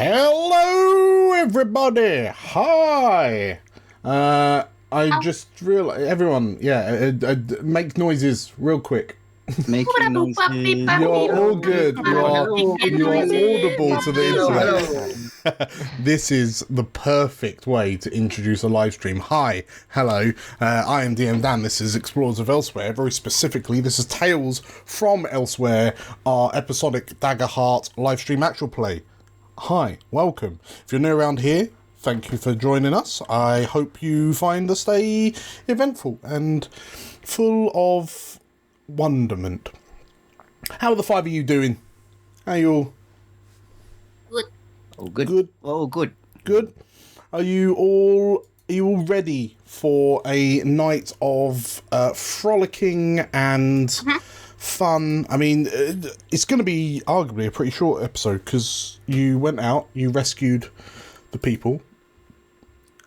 Hello, everybody. Hi. I just realized, everyone, make noises real quick. Making noises. You're all good. You're audible to the internet. This is the perfect way to introduce a live stream. Hi, hello, I am DM Dan. This is Explorers of Elsewhere. Very specifically, this is Tales from Elsewhere, our episodic Daggerheart live stream actual play. Hi, welcome. If you're new around here, thank you for joining us. I hope you find the stay eventful and full of wonderment. How are the five of you doing? How are you all? Good. Oh, good. Good. Oh, good. Good. Are you all ready for a night of frolicking and fun? I mean, it's going to be arguably a pretty short episode because you went out, you rescued the people,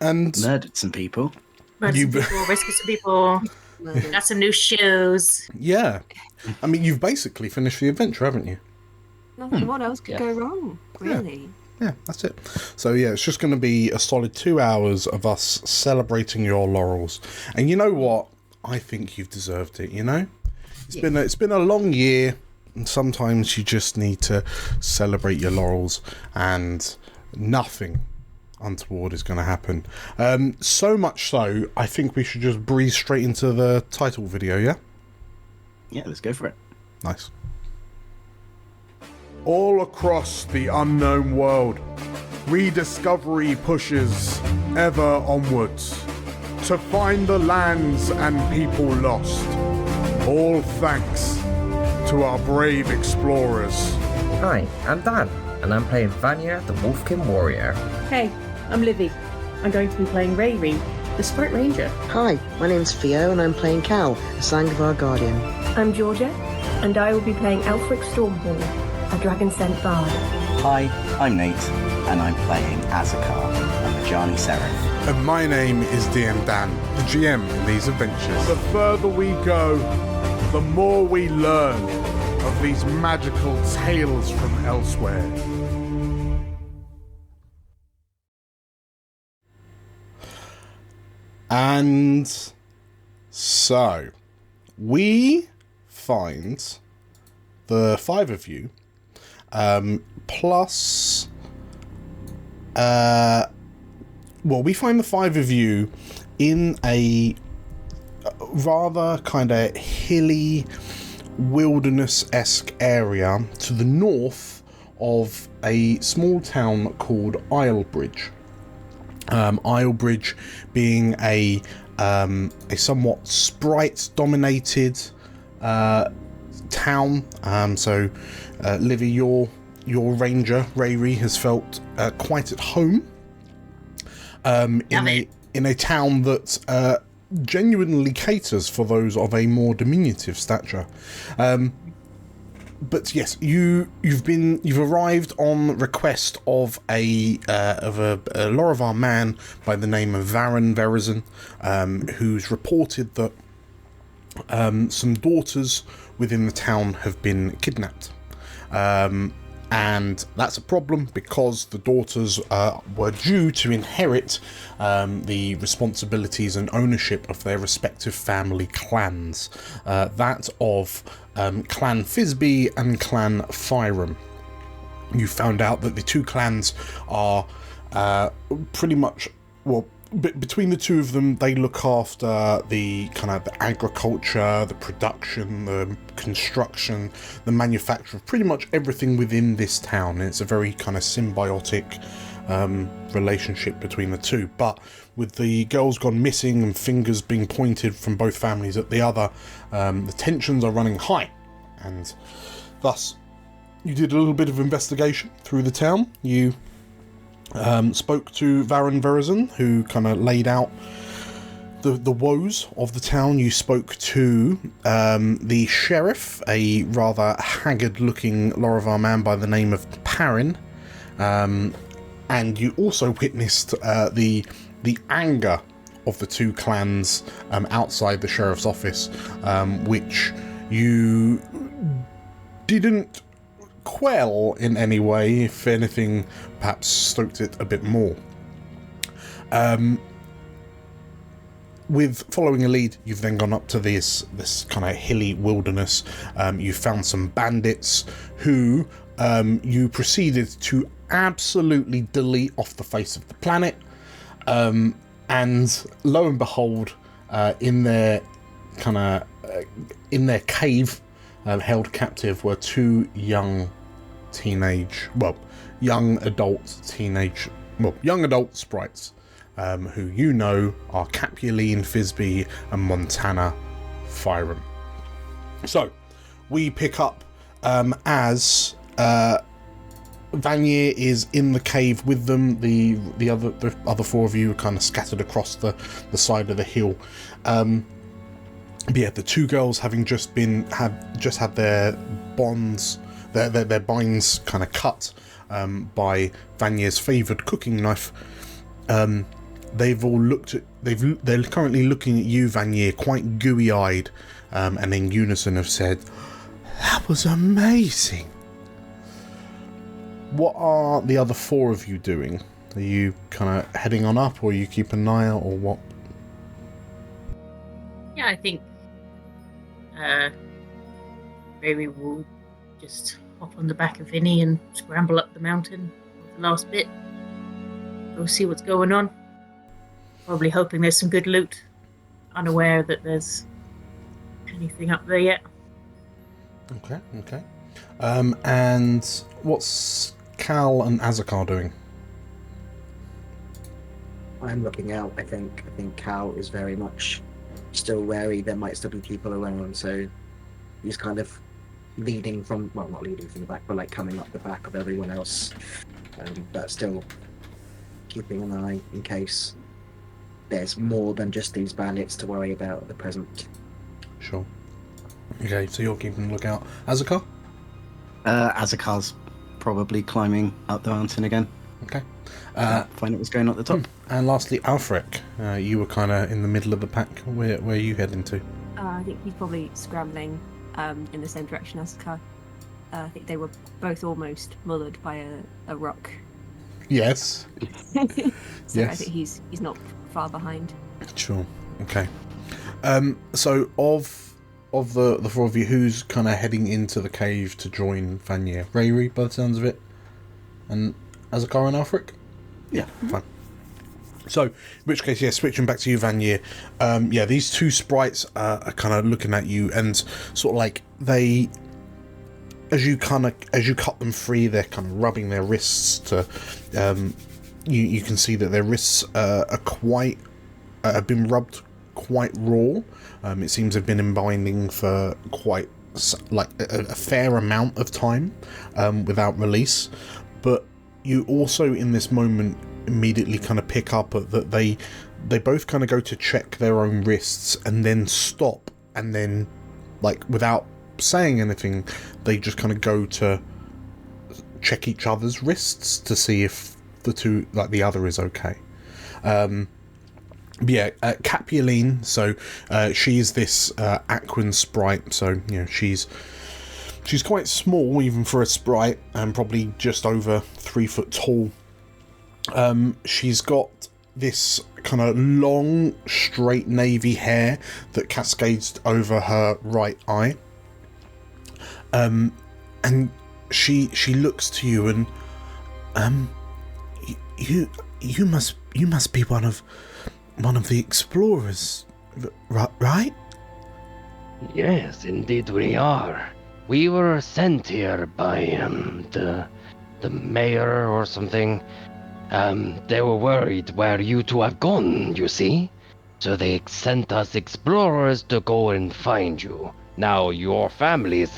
and murdered some people. Rescued some people. Got some new shoes. Yeah. I mean, you've basically finished the adventure, haven't you? What else could go wrong, really? Yeah, that's it. So yeah, it's just going to be a solid 2 hours of us celebrating your laurels. And you know what? I think you've deserved it, you know? It's been a long year, and sometimes you just need to celebrate your laurels, and nothing untoward is going to happen. So much so, I think we should just breeze straight into the title video, yeah? Yeah, let's go for it. Nice. All across the unknown world, rediscovery pushes ever onwards to find the lands and people lost. All thanks to our brave explorers. Hi, I'm Dan, and I'm playing Vanya, the Wolfkin Warrior. Hey, I'm Livy. I'm going to be playing Rayri, the Sprite Ranger. Hi, my name's Theo, and I'm playing Cal, the Sangvar Guardian. I'm Georgia, and I will be playing Elfric Stormhawk, a Dragon Scent Bard. Hi, I'm Nate, and I'm playing Azakar, a Majani Seraph. And my name is DM Dan, the GM in these adventures. The further we go, the more we learn of these magical tales from elsewhere. And so, we find the five of you, plus, we find the five of you in a rather kind of hilly, wilderness-esque area to the north of a small town called Islebridge. Islebridge being a somewhat sprite-dominated town. So, Livy, your ranger Rayri has felt quite at home in a town that genuinely caters for those of a more diminutive stature. But yes, you've arrived on request of a Lorrivar man by the name of Darrington Press, who's reported that some daughters within the town have been kidnapped. And that's a problem because the daughters were due to inherit the responsibilities and ownership of their respective family clans, that of Clan Fisby and Clan Fyram. You found out that the two clans are pretty much, between the two of them, they look after the kind of the agriculture, the production, the construction, the manufacture of pretty much everything within this town. And it's a very kind of symbiotic relationship between the two. But with the girls gone missing and fingers being pointed from both families at the other, the tensions are running high. And thus, you did a little bit of investigation through the town. You spoke to Darrington Press, who kind of laid out the woes of the town. You spoke to the sheriff, a rather haggard-looking Lorrivar man by the name of Perrin, and you also witnessed the anger of the two clans outside the sheriff's office, which you didn't quell in any way. If anything, perhaps stoked it a bit more. With following a lead, you've then gone up to this kind of hilly wilderness. You found some bandits who you proceeded to absolutely delete off the face of the planet. And lo and behold, in their cave, held captive, were two young adult sprites, who you know are Capuline Fisby and Montana Fyram. So we pick up as Vanier is in the cave with them. The other four of you are kind of scattered across the side of the hill. But yeah, the two girls having just had their bonds, their binds kind of cut by Vanier's favoured cooking knife. They've all looked at. They're currently looking at you, Vanier, quite gooey-eyed, and in unison have said, "That was amazing." What are the other four of you doing? Are you kind of heading on up, or are you keeping an eye out, or what? Yeah, I think maybe we'll just hop on the back of Vinny and scramble up the mountain for the last bit. Go see what's going on. Probably hoping there's some good loot. Unaware that there's anything up there yet. Okay. And what's Cal and Azakar doing? I'm looking out. I think Cal is very much still wary. There might still be people around, so he's kind of leading from, well, not leading from the back, but like coming up the back of everyone else, but still keeping an eye in case there's more than just these bandits to worry about at the present. Sure. Okay, so you're keeping a lookout. Azakar? Azakar's probably climbing up the mountain again. Okay. Find out what's going on at the top. And lastly, Alfric, you were kind of in the middle of the pack. Where are you heading to? I think he's probably scrambling in the same direction as Kai. I think they were both almost mullered by a rock. Yes. So Yes. I think he's not far behind. Sure. Okay. So of the four of you, who's kind of heading into the cave to join Vanier? Rayri, by the sounds of it, and Azakar and Alfric? Yeah. Fine. So, in which case, yeah, switching back to you, Vanier. Yeah, these two sprites are kind of looking at you, and sort of like they, as you cut them free, they're kind of rubbing their wrists to. You can see that their wrists have been rubbed quite raw. It seems they've been in binding for quite a fair amount of time without release. But you also, in this moment, immediately kind of pick up that they both kind of go to check their own wrists and then stop, and then, like, without saying anything, they just kind of go to check each other's wrists to see if the other is okay. Capuline, so she's this Aquan sprite, so you know she's quite small even for a sprite, and probably just over 3 foot tall. She's got this kind of long, straight navy hair that cascades over her right eye. And she looks to you and you must be one of the explorers, right? Yes, indeed we are. We were sent here by the mayor or something. They were worried where you two have gone, you see. So they sent us explorers to go and find you. Now your families,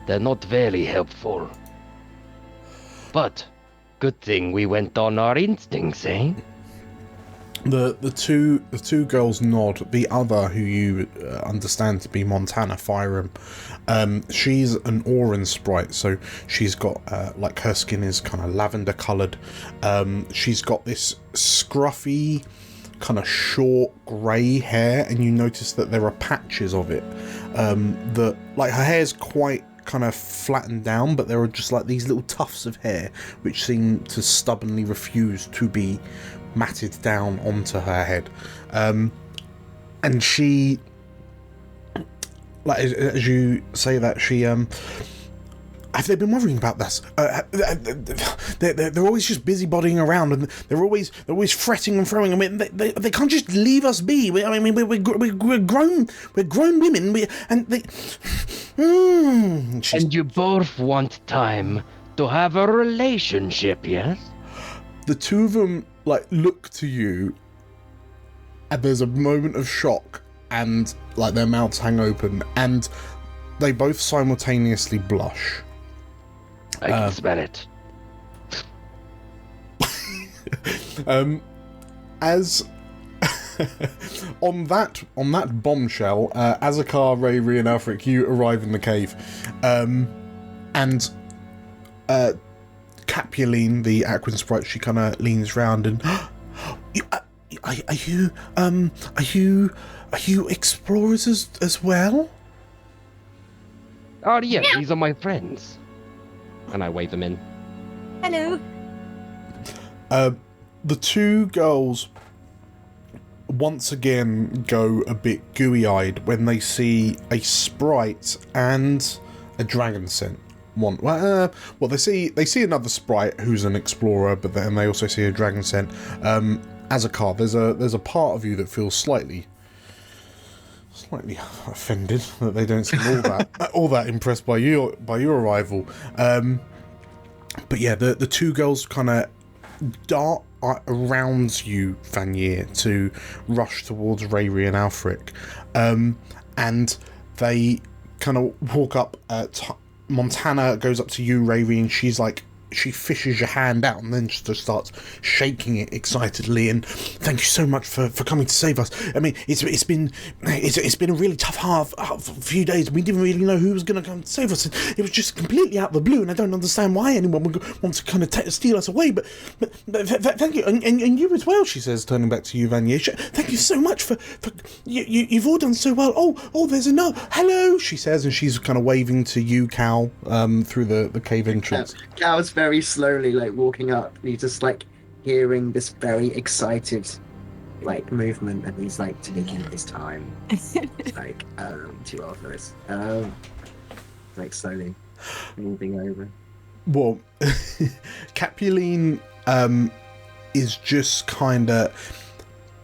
they're not very helpful. But good thing we went on our instincts, eh? The two girls nod. The other, who you understand to be Montana Fyram, she's an Auran sprite, so she's got like her skin is kind of lavender coloured. She's got this scruffy, kind of short grey hair, and you notice that there are patches of it. That, like, her hair's quite kind of flattened down, but there are just like these little tufts of hair which seem to stubbornly refuse to be matted down onto her head. And she, like, as you say that, she have they been worrying about this? They're always just busybodying around, and they're always fretting and throwing. I mean, they can't just leave us be. We're grown women. And you both want time to have a relationship, yes? The two of them like look to you, and there's a moment of shock, and like their mouths hang open, and they both simultaneously blush. I can smell it. As on that bombshell, Azakar, Rayri, and Alfric, you arrive in the cave, and Capuline, the Aquan sprite, she kind of leans round and, are you explorers as well? Oh yeah, these are my friends. And I wave them in. Hello. The two girls once again go a bit gooey-eyed when they see a sprite and a dragon scent. Well, they see another sprite who's an explorer, but then they also see a dragon scent. Azakar, there's a part of you that feels slightly offended that they don't seem all that impressed by your arrival. But yeah, the two girls kind of dart around you, Vanier, to rush towards Rayri and Alfric, and they kind of walk up. Montana goes up to you, Rayri, and she fishes your hand out and then just starts shaking it excitedly. And thank you so much for coming to save us. I mean, it's been a really tough few days. We didn't really know who was going to come save us. It was just completely out of the blue, and I don't understand why anyone would want to kind of steal us away. But thank you, and you as well. She says, turning back to you, Vanier. Thank you so much for you've all done so well. Oh, there's another. Hello, she says, and she's kind of waving to you, Cal, through the cave entrance. Cal's very slowly like walking up. He's just like hearing this very excited like movement, and he's like taking his time. Like to Arthur's. Like slowly moving over. Well, Capuline is just kinda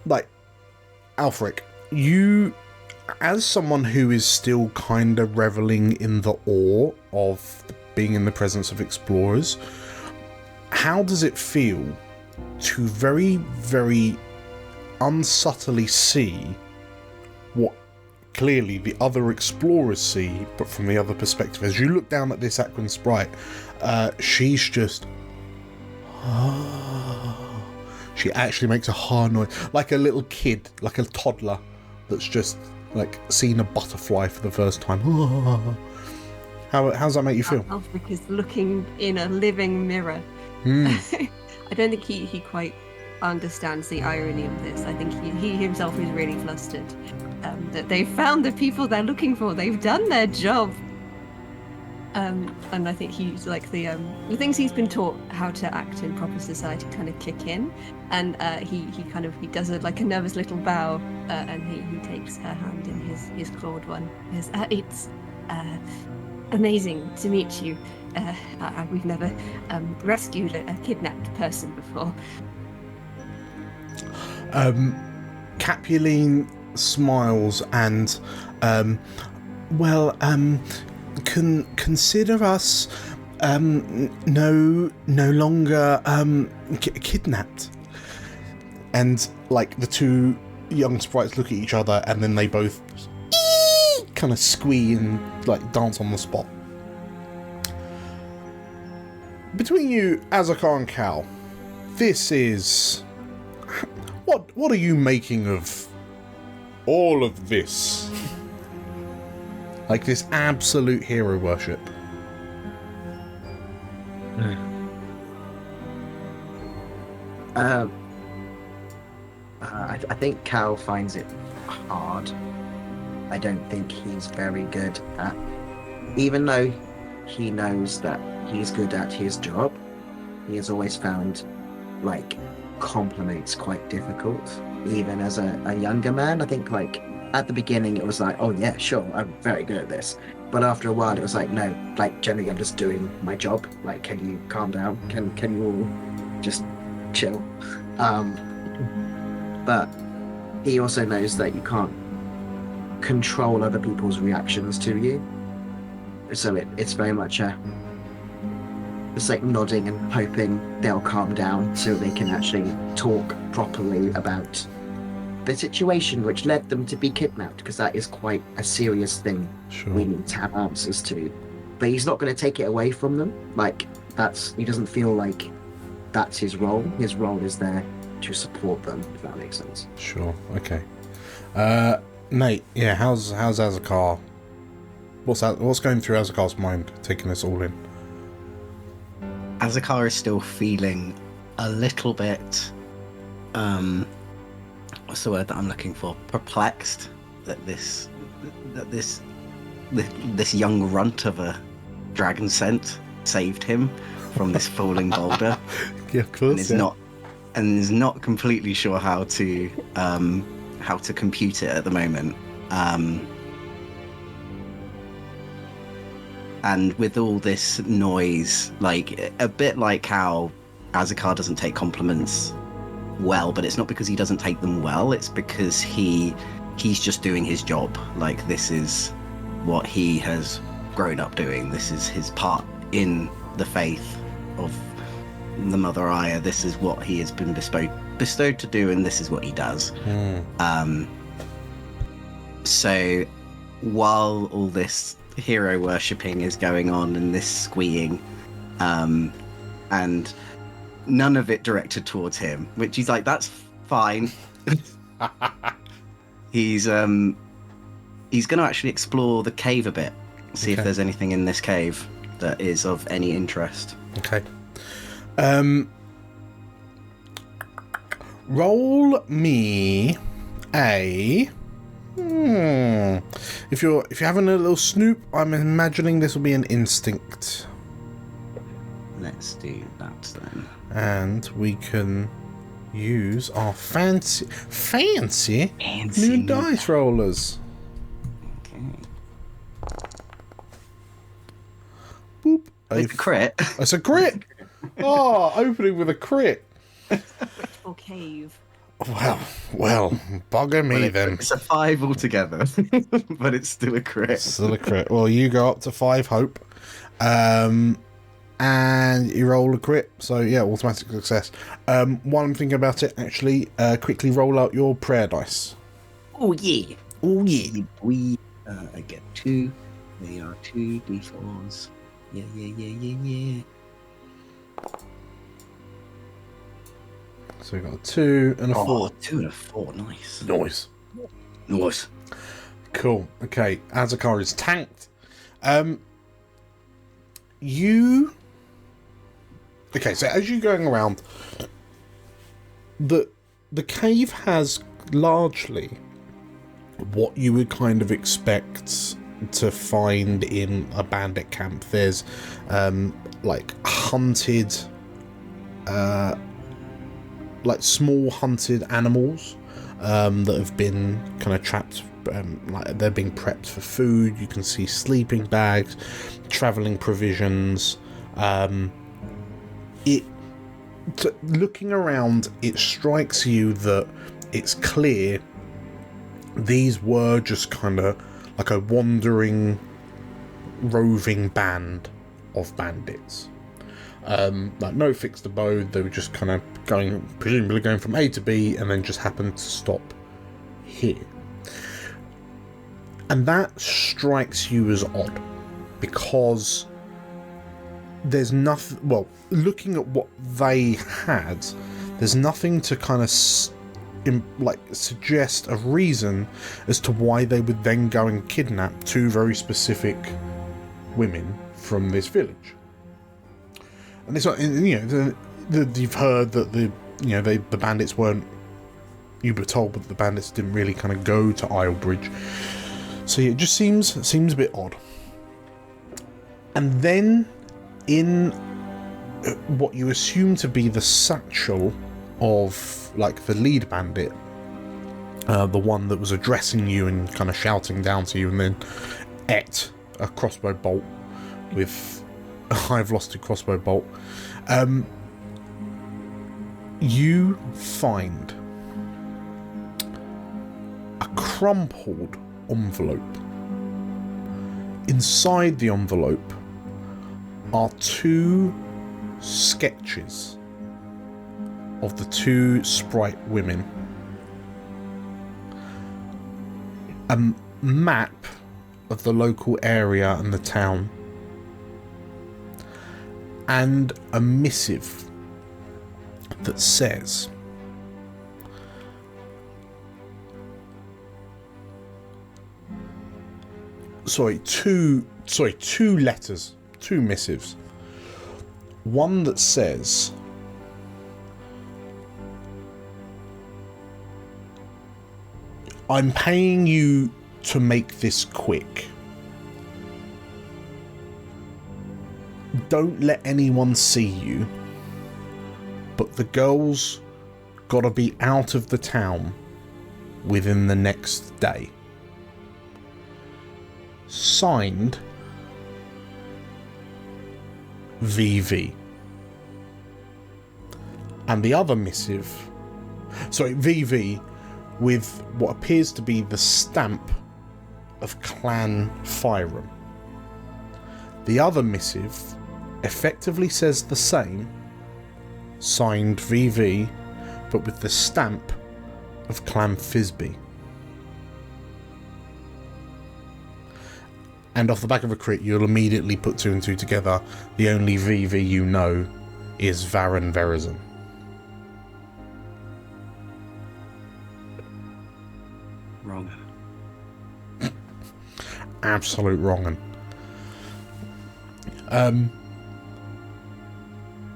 like Alfric, you, as someone who is still kinda reveling in the awe of being in the presence of explorers, how does it feel to very, very unsubtly see what clearly the other explorers see, but from the other perspective? As you look down at this Aquan sprite, she's just... she actually makes a ha noise, like a little kid, like a toddler that's just like seen a butterfly for the first time. How's that make you feel? Alfric is looking in a living mirror. I don't think he quite understands the irony of this. I think he himself is really flustered that they've found the people they're looking for. They've done their job. And I think he's like the things he's been taught how to act in proper society kind of kick in, and he does like a nervous little bow, and he takes her hand in his clawed one. It's amazing to meet you. We've never rescued a kidnapped person before. Capuline smiles and, consider us no longer kidnapped. And like the two young sprites look at each other, and then they both kind of squee and like dance on the spot. Between you, Azakar and Cal, this is... What are you making of all of this? Like this absolute hero worship. I think Cal finds it hard. I don't think he's very good at, even though he knows that he's good at his job. He has always found, like, compliments quite difficult, even as a younger man. I think, like, at the beginning it was like, oh yeah, sure, I'm very good at this. But after a while it was like, no, like, generally I'm just doing my job. Like, can you calm down? Can you all just chill? But he also knows that you can't control other people's reactions to you. So it's very much it's like nodding and hoping they'll calm down so they can actually talk properly about the situation which led them to be kidnapped, because that is quite a serious thing. Sure. We need to have answers to. But he's not going to take it away from them. Like, he doesn't feel like that's his role. His role is there to support them, if that makes sense. Sure. Okay. Nate, yeah, how's Azakar? What's going through Azakar's mind, taking this all in? Azakar is still feeling a little bit, what's the word that I'm looking for? Perplexed that this young runt of a dragon scent saved him from this falling boulder. Yeah, of course. And is not completely sure how to compute it at the moment. And with all this noise, like, a bit like how Azakar doesn't take compliments well, but it's not because he doesn't take them well, it's because he's just doing his job. Like, this is what he has grown up doing. This is his part in the faith of the Mother Aya. This is what he has been bestowed to do, and this is what he does. So while all this hero worshipping is going on and this squeeing, and none of it directed towards him, which he's like, that's fine. He's going to actually explore the cave a bit, see if there's anything in this cave that is of any interest. Okay. Roll me a. If you're having a little snoop, I'm imagining this will be an instinct. Let's do that then. And we can use our fancy new dice rollers. Okay. Boop. It's a crit. It's a crit. Oh, opening with a crit. Or cave. Well, bugger me then. It's a 5 altogether, but it's still a crit. Still a crit. Well, you go up to 5 hope, and you roll a crit. So yeah, automatic success. While I'm thinking about it, actually, quickly roll out your prayer dice. Oh yeah. I get 2. They are 2 d4s. Yeah. So we've got a 2 and a 4. 2 and a 4, nice. Nice. Cool. Okay, Azakar is tanked. Okay, so as you're going around, the cave has largely what you would kind of expect to find in a bandit camp. There's like hunted like small hunted animals that have been kind of trapped, like they're being prepped for food. You can see sleeping bags, traveling provisions. Looking around, it strikes you that it's clear these were just kind of like a wandering, roving band of bandits. Like no fixed abode, they were just kind of presumably going from A to B, and then just happened to stop here. And that strikes you as odd, because there's nothing, well, looking at what they had, there's nothing to kind of suggest a reason as to why they would then go and kidnap 2 very specific women from this village. And it's not, you know, you've heard that the bandits weren't. You were told that the bandits didn't really kind of go to Islebridge. So yeah, it just seems a bit odd. And then in what you assume to be the satchel of, like, the lead bandit, the one that was addressing you and kind of shouting down to you and then ate a crossbow bolt with a high-velocity crossbow bolt, you find a crumpled envelope. Inside the envelope are 2 sketches of the 2 sprite women, a map of the local area and the town, and a missive that says, two letters, 2 missives. One that says, I'm paying you to make this quick. Don't let anyone see you, but the girls gotta be out of the town within the next day. Signed, VV. And the other missive, VV, with what appears to be the stamp of Clan Fyram. The other missive effectively says the same, signed VV, but with the stamp of Clan Fisby. And off the back of a crit, you'll immediately put 2 and 2 together. The only VV you know is Varen Verizon. Wrong. Absolute wrong'un.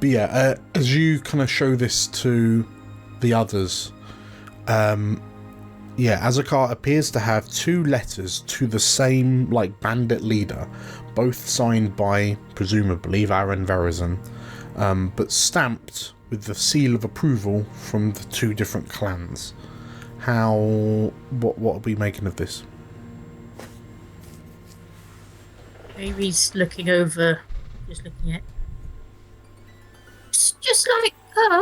But yeah, as you kind of show this to the others, Azakar appears to have 2 letters to the same, like, bandit leader, both signed by, presumably, Varen Verizon, but stamped with the seal of approval from the 2 different clans. What are we making of this? Amy's looking over, just looking at. It's just like her.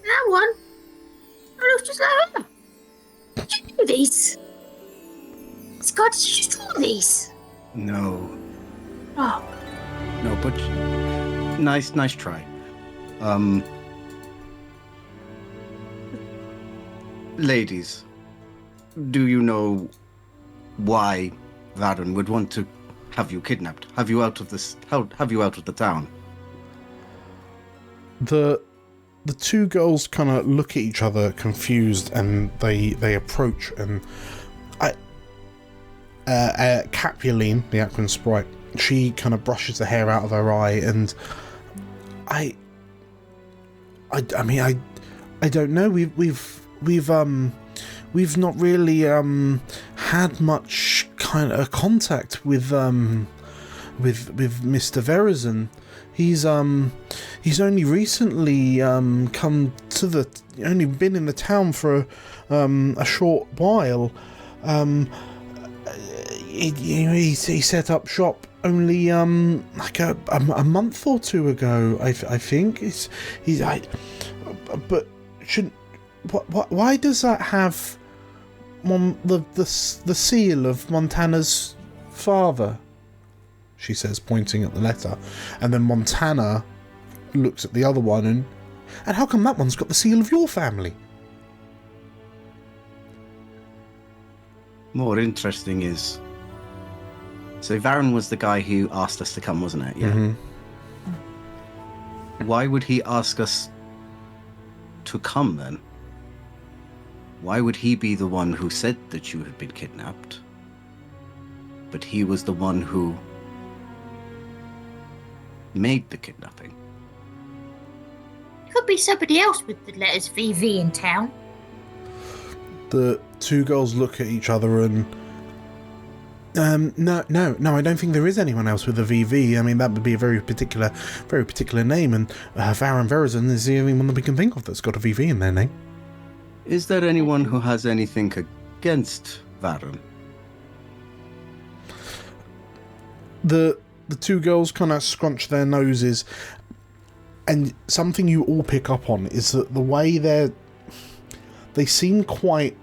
That one. It looks just like her. Did you do these? Scott, did you draw these? No. Oh. No, but nice try. Ladies, do you know why Varen would want to have you kidnapped? Have you out of the town? The 2 girls kind of look at each other confused, and they approach, and Capuline, the Aquan sprite, she kind of brushes the hair out of her eye, and I mean I don't know, we've not really had much kind of contact with Mr. Verizon. He's only recently only been in the town for a short while. He set up shop only like a month or 2 ago. I think but shouldn't. Why does that have the seal of Montana's father? She says, pointing at the letter. And then Montana looks at the other one and how come that one's got the seal of your family? More interesting is, so Varen was the guy who asked us to come, wasn't it? Yeah. Mm-hmm. Why would he ask us to come then? Why would he be the one who said that you had been kidnapped? But he was the one who made the kidnapping. Could be somebody else with the letters VV in town. The 2 girls look at each other and No, I don't think there is anyone else with a VV. I mean, that would be a very particular name, and Varan Verizon is the only one that we can think of that's got a VV in their name. Is there anyone who has anything against Varan? The two girls kind of scrunch their noses, and something you all pick up on is that the way they seem quite...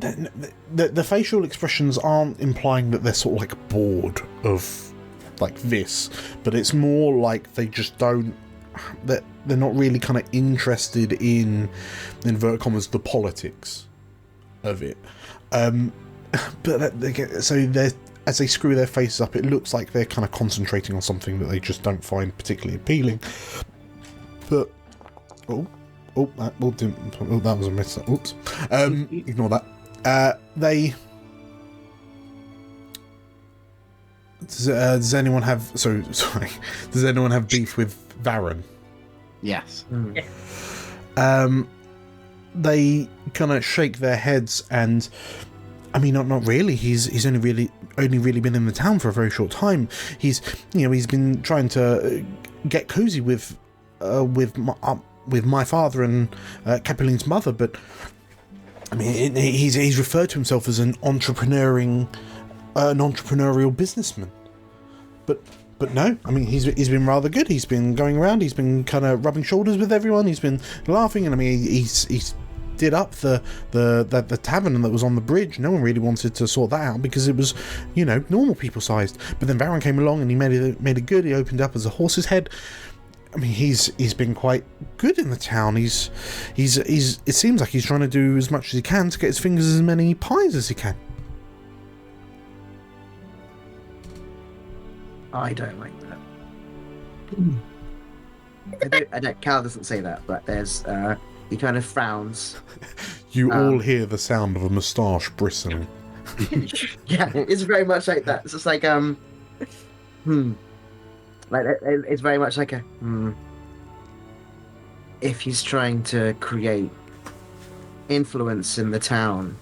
The facial expressions aren't implying that they're sort of like bored of like this, but it's more like they just don't... They're not really kind of interested in inverted commas, the politics of it. But as they screw their faces up, it looks like they're kind of concentrating on something that they just don't find particularly appealing. But that was a miss. Oops. Ignore that. Does anyone have? Sorry. Does anyone have beef with Varan? Yes. They kind of shake their heads, and I mean, not really. He's only really been in the town for a very short time. He's been trying to get cozy with my father and Capelline's mother, but I mean, he's referred to himself as an entrepreneurial businessman. But no, I mean, he's been rather good. He's been going around. He's been kind of rubbing shoulders with everyone. He's been laughing, and I mean, he's did up the tavern that was on the bridge. No one really wanted to sort that out because it was, normal people sized. But then Varan came along and he made it good. He opened up as a horse's head. I mean, he's been quite good in the town. It seems like he's trying to do as much as he can to get his fingers as many pies as he can. I don't like that. Cal doesn't say that, but there's he kind of frowns. You all hear the sound of a moustache bristling. Yeah, it's very much like that. It's just like like it's very much like a if he's trying to create influence in the town,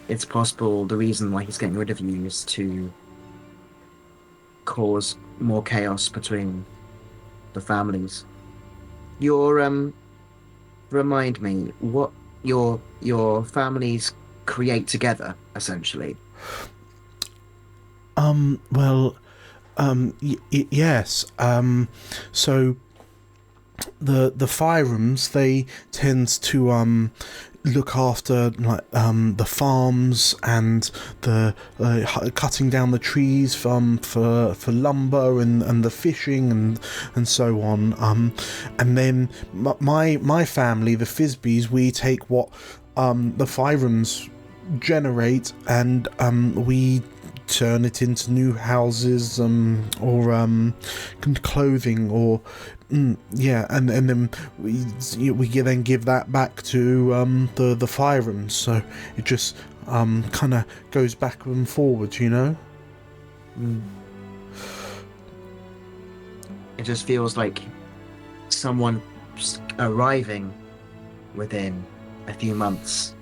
it's possible the reason why he's getting rid of you is to cause more chaos between the families. Remind me what your families create together, essentially. Yes. So the Firams, they tend to look after the farms and the cutting down the trees for lumber and the fishing and so on. And then my family, the Fisbees, we take what the Firams generate and we turn it into new houses or clothing or and then we then give that back to the Firams, so it just kind of goes back and forwards, It just feels like someone arriving within a few months,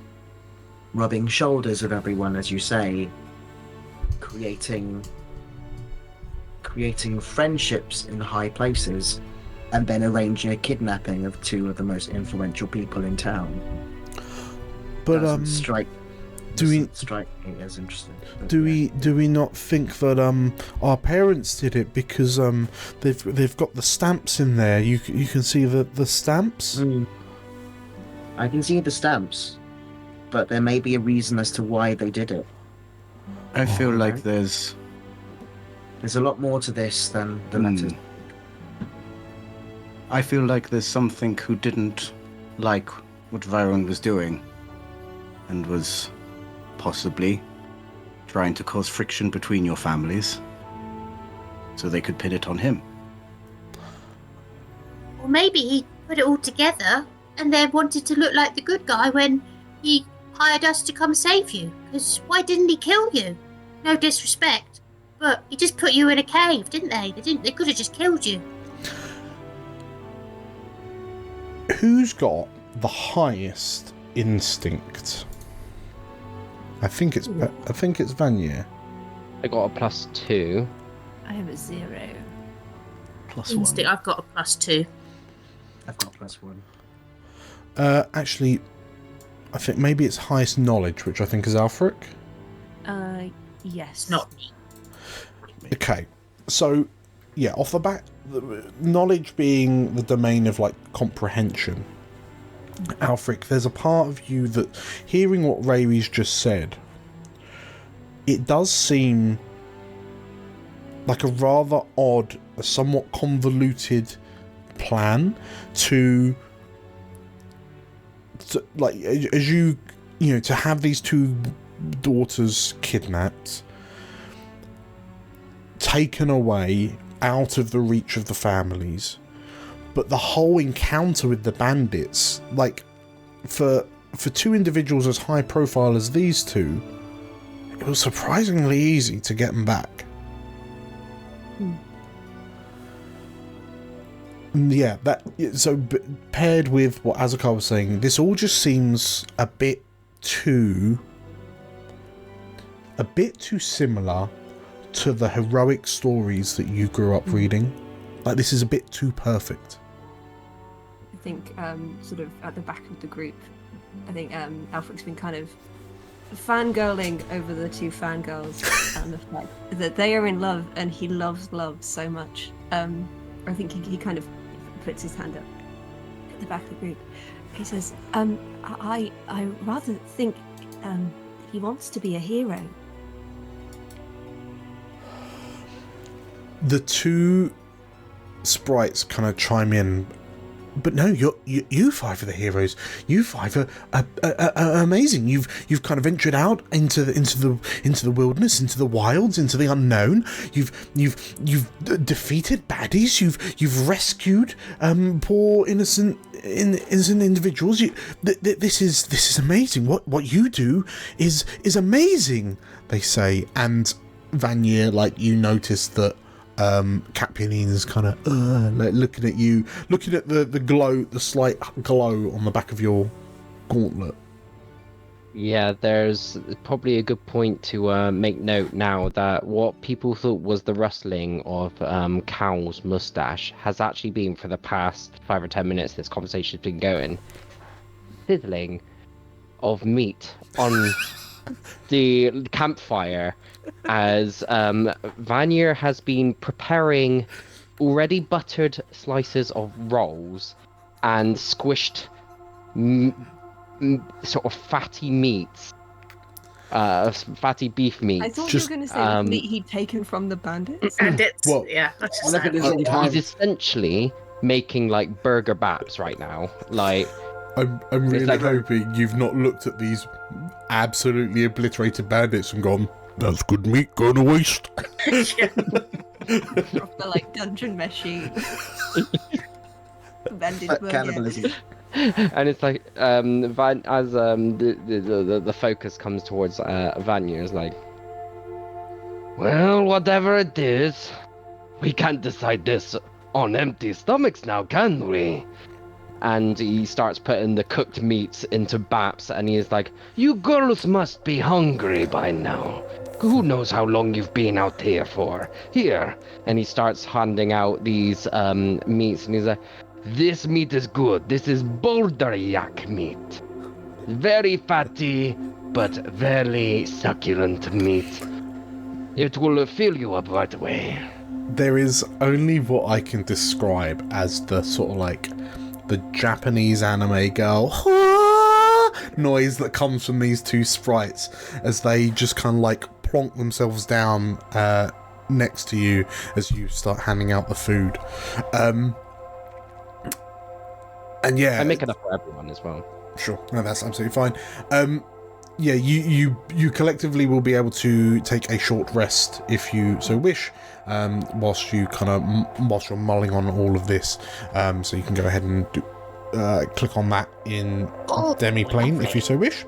rubbing shoulders with everyone, as you say, creating friendships in high places, and then arranging a kidnapping of two of the most influential people in town. But doesn't strike me as interesting. Do we not think that our parents did it because they've got the stamps in there? You can see the stamps. I can see the stamps, but there may be a reason as to why they did it. I feel like there's a lot more to this than the letters. I feel like there's something who didn't like what Varan was doing and was possibly trying to cause friction between your families so they could pin it on him. Or maybe he put it all together and then wanted to look like the good guy when he hired us to come save you. Because why didn't he kill you? No disrespect, but he just put you in a cave, didn't they? They could have just killed you. Who's got the highest instinct? I think it's Vanya. I got a +2. I have a 0. +1. I've got a +2. I've got +1. Actually, I think maybe it's highest knowledge, which I think is Alfric. Yes. Not me. Okay, so yeah, off the bat, knowledge being the domain of like comprehension. Alfric, there's a part of you that, hearing what Ray's just said, it does seem like a rather odd, a somewhat convoluted plan to like, as you know, to have these two daughters kidnapped, taken away out of the reach of the families, but the whole encounter with the bandits, like, for two individuals as high profile as these two, it was surprisingly easy to get them back. Yeah, paired with what Azakar was saying, this all just seems a bit too similar to the heroic stories that you grew up reading. Like, this is a bit too perfect. I think sort of at the back of the group, I think Alfric's been kind of fangirling over the two fangirls and the fact that they are in love and he loves love so much. I think he kind of puts his hand up at the back of the group. He says, I rather think he wants to be a hero. The two sprites kind of chime in, but no, you five are the heroes. You five are amazing. You've kind of ventured out into the wilderness, into the wilds, into the unknown. You've defeated baddies. You've rescued poor innocent individuals. This is amazing. What you do is amazing, they say. And Vanya, like, you notice that Capionine is kind of like looking at you, looking at the glow, the slight glow on the back of your gauntlet. Yeah, there's probably a good point to make note now that what people thought was the rustling of Cal's mustache has actually been, for the past 5 or 10 minutes this conversation's been going, sizzling of meat on the campfire, as Vanya has been preparing already buttered slices of rolls and squished sort of fatty meats, fatty beef meats. I thought you were going to say meat he'd taken from the bandits. Well, yeah, that's just look at this on He's essentially making like burger baps right now. Like, I'm really hoping you've not looked at these absolutely obliterated bandits and gone, "That's good meat going to waste." Proper like dungeon meshy. Bandit Cannibalism. And it's like as the focus comes towards Vanya, is like, well, whatever it is, we can't decide this on empty stomachs now, can we? And he starts putting the cooked meats into baps, and he's like, you girls must be hungry by now. Who knows how long you've been out here for? Here. And he starts handing out these meats, and he's like, this meat is good. This is boulder yak meat. Very fatty, but very succulent meat. It will fill you up right away. There is only what I can describe as the sort of like the Japanese anime girl noise that comes from these two sprites as they just kind of like plonk themselves down next to you as you start handing out the food. And yeah, I make it up for everyone as well. Sure, no, that's absolutely fine. Yeah, you collectively will be able to take a short rest if you so wish, whilst you're mulling on all of this. So you can go ahead and click on that in Demiplane if you so wish.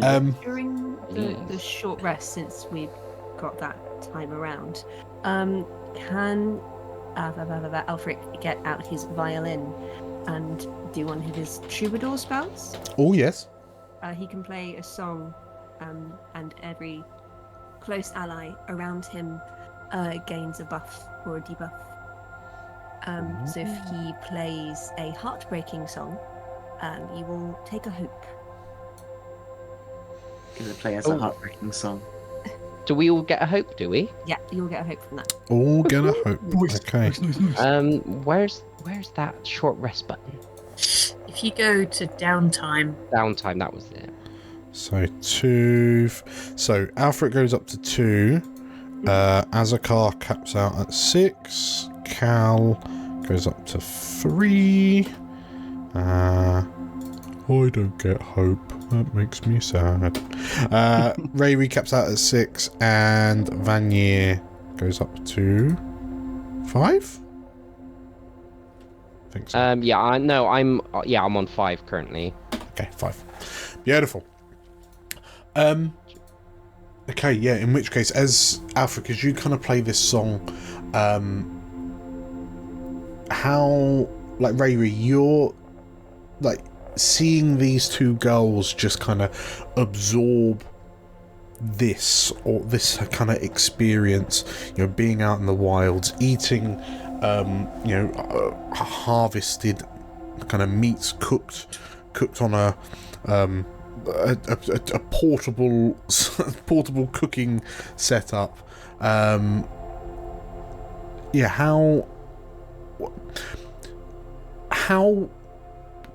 During the short rest, since we've got that time around, can Alfric get out his violin and do one of his troubadour spells? Oh yes. He can play a song and every close ally around him gains a buff or a debuff. So if he plays a heartbreaking song, you will take a hope. Gonna play us a heartbreaking song. Do we all get a hope? Do we? Yeah, you'll get a hope from that. All gonna hope. Okay. Where's that short rest button? If you go to downtime, Downtime. That was it. So 2. So Alfred goes up to 2. Azakar caps out at 6. Cal goes up to 3. I don't get hope. That makes me sad. Ray recaps out at 6, and Vanier goes up to 5. I think so. I'm on 5 currently. Okay, 5. Beautiful. Okay, yeah. In which case, as Alfred, as you kind of play this song, how, like, Rayri, you're like seeing these two girls just kind of absorb this kind of experience, being out in the wilds, eating harvested kind of meats cooked on a portable cooking setup. How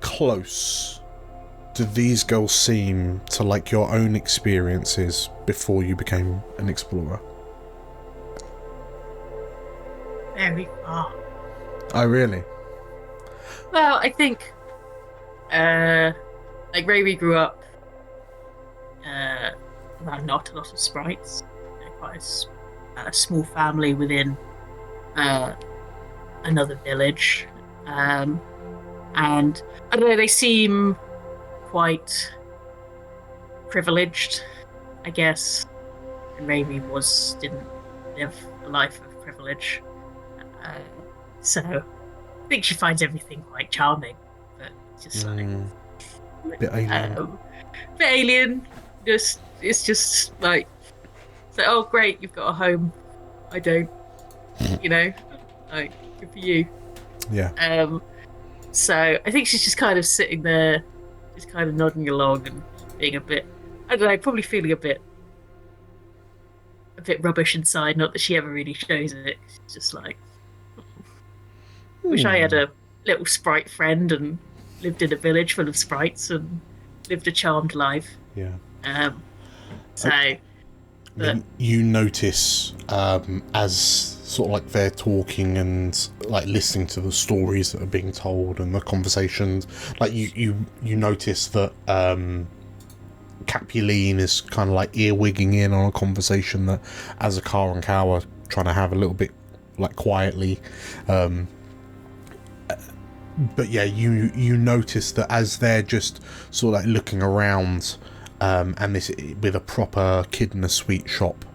close do these girls seem to, like, your own experiences before you became an explorer? very far. Oh, really? Well, I think, like, Rayri grew up around not a lot of sprites. Quite a small family within another village. And I don't know, they seem quite privileged, I guess. And Rayri didn't live a life of privilege. So I think she finds everything quite charming, but just like bit alien. Bit alien. It's just like, oh great, you've got a home. I don't. Like, good for you. Yeah. So I think she's just kind of sitting there, just kind of nodding along and being a bit, I don't know, probably feeling a bit rubbish inside. Not that she ever really shows it. She's just like, wish I had a little sprite friend and lived in a village full of sprites and lived a charmed life. Yeah. You notice as sort of like they're talking and like listening to the stories that are being told and the conversations, like you notice that Capuline is kind of like earwigging in on a conversation that Azakar and Cal are trying to have a little bit like quietly. But yeah, you notice that as they're just sort of like looking around, and this with a proper kid in a sweet shop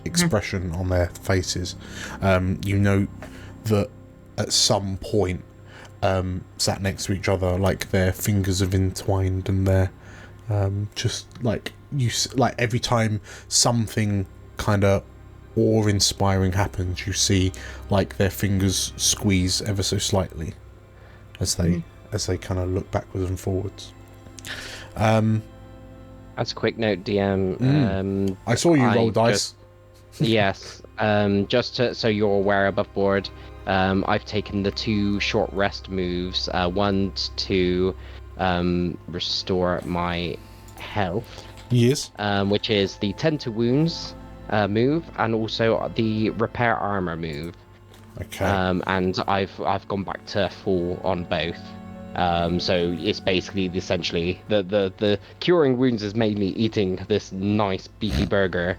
expression on their faces, you know that at some point, sat next to each other, like their fingers have entwined and they're just like every time something kind of awe-inspiring happens, you see like their fingers squeeze ever so slightly as they kind of look backwards and forwards. As a quick note, DM, I saw you roll dice. Yes, so you're aware above board, I've taken the 2 short rest moves, one to restore my health. Yes. Which is the Tend to Wounds move, and also the Repair Armor move. Okay. And I've gone back to full on both. So it's basically essentially the curing wounds is mainly eating this nice beefy burger.